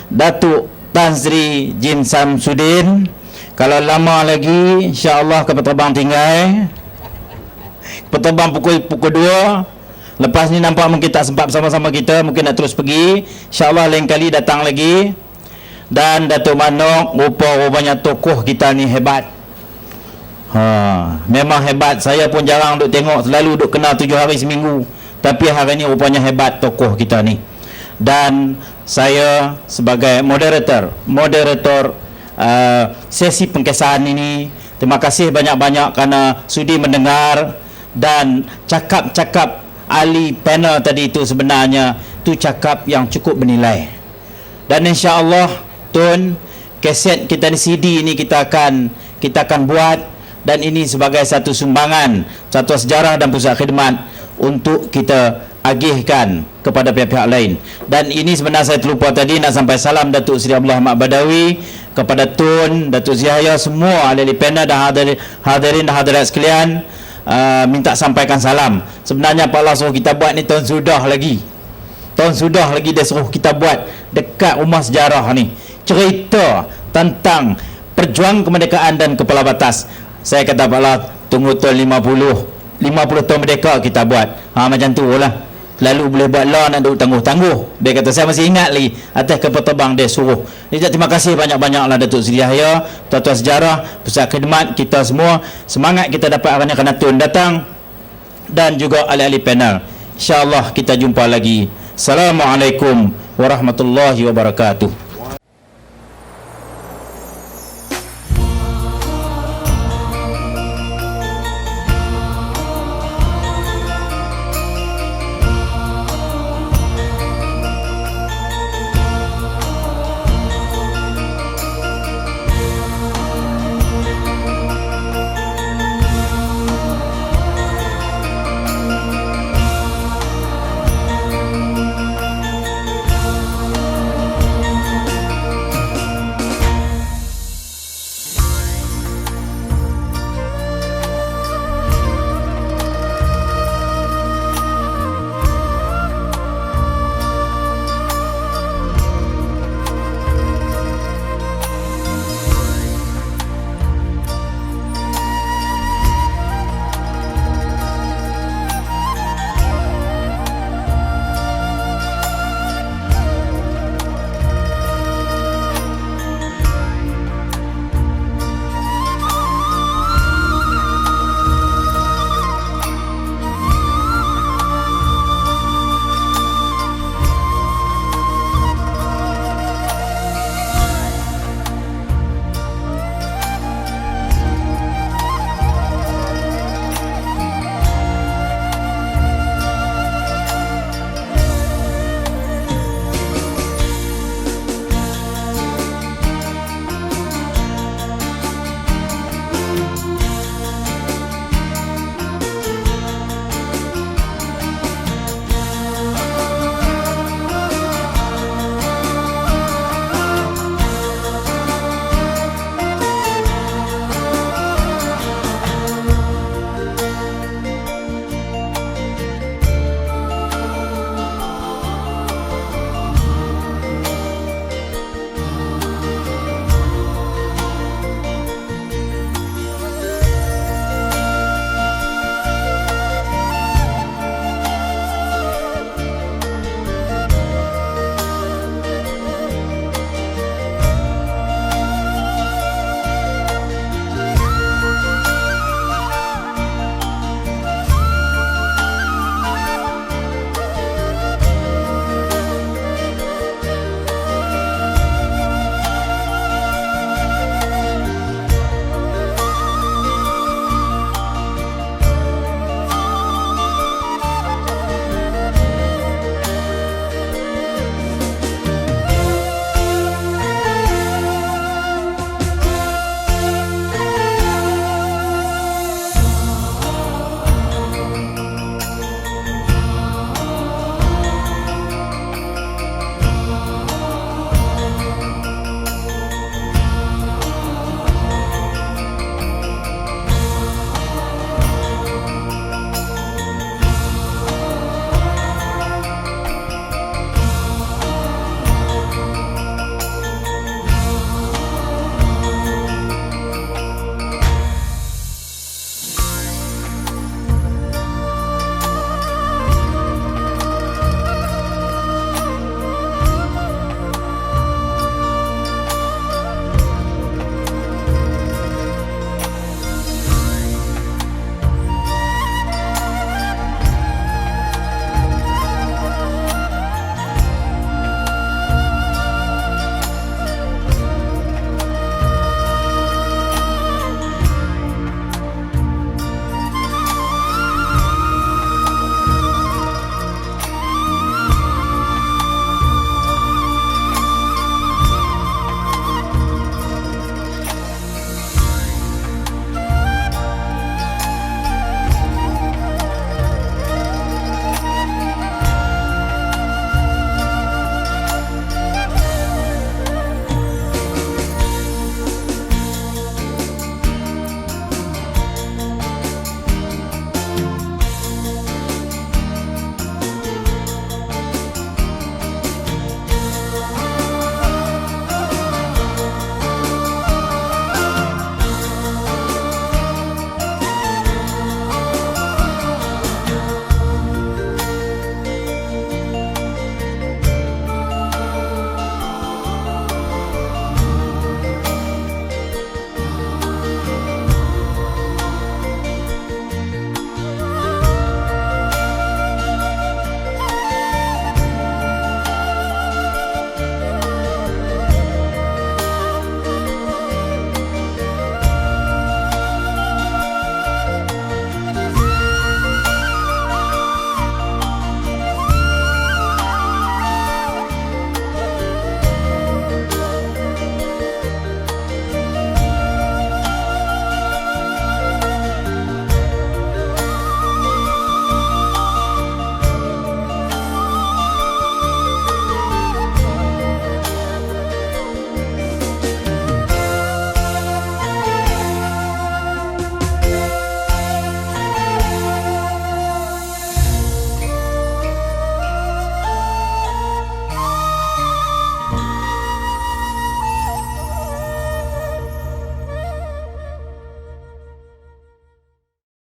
Datuk Tan Sri Jin Samsudin. Kalau lama lagi insya-Allah kapal terbang tinggal. Kapal terbang pukul 2. Lepas ni nampak mungkin tak sempat bersama-sama kita, mungkin nak terus pergi. Insya-Allah lain kali datang lagi. Dan Datuk Manok, rupa-rupanya tokoh kita ni hebat. Memang hebat. Saya pun jarang duk tengok, selalu duk kenal 7 hari seminggu. Tapi hari ni rupanya hebat tokoh kita ni. Dan saya sebagai moderator sesi pengkesahan ini, terima kasih banyak-banyak kerana sudi mendengar. Dan cakap-cakap ahli panel tadi itu sebenarnya tu cakap yang cukup bernilai. Dan insya-Allah Tun, kaset kita ni, CD ni kita akan buat. Dan ini sebagai satu sumbangan Satuan Sejarah dan Pusat Khidmat untuk kita agihkan kepada pihak-pihak lain. Dan ini sebenarnya saya terlupa tadi nak sampai salam Datuk Seri Abdullah Ahmad Badawi, kepada Tun, Datuk Zihaya, semua ahli panel dan hadirin dan hadirat sekalian. Minta sampaikan salam. Sebenarnya Pak Allah suruh kita buat ni tahun sudah lagi dia suruh kita buat dekat Rumah Sejarah ni, cerita tentang perjuang kemerdekaan dan kepala batas. Saya kata Pak Allah, tunggu tahun 50 tahun merdeka kita buat. Macam tu lah. Lalu boleh buat law nak duduk tangguh-tangguh. Dia kata, saya masih ingat lagi atas kapal terbang dia suruh. Dia terima kasih banyak-banyaklah Datuk Seri Yahya, Tuan-tuan Sejarah, Pusat Khidmat, kita semua. Semangat kita dapat akan Tun datang. Dan juga ahli-ahli panel. InsyaAllah kita jumpa lagi. Assalamualaikum warahmatullahi wabarakatuh.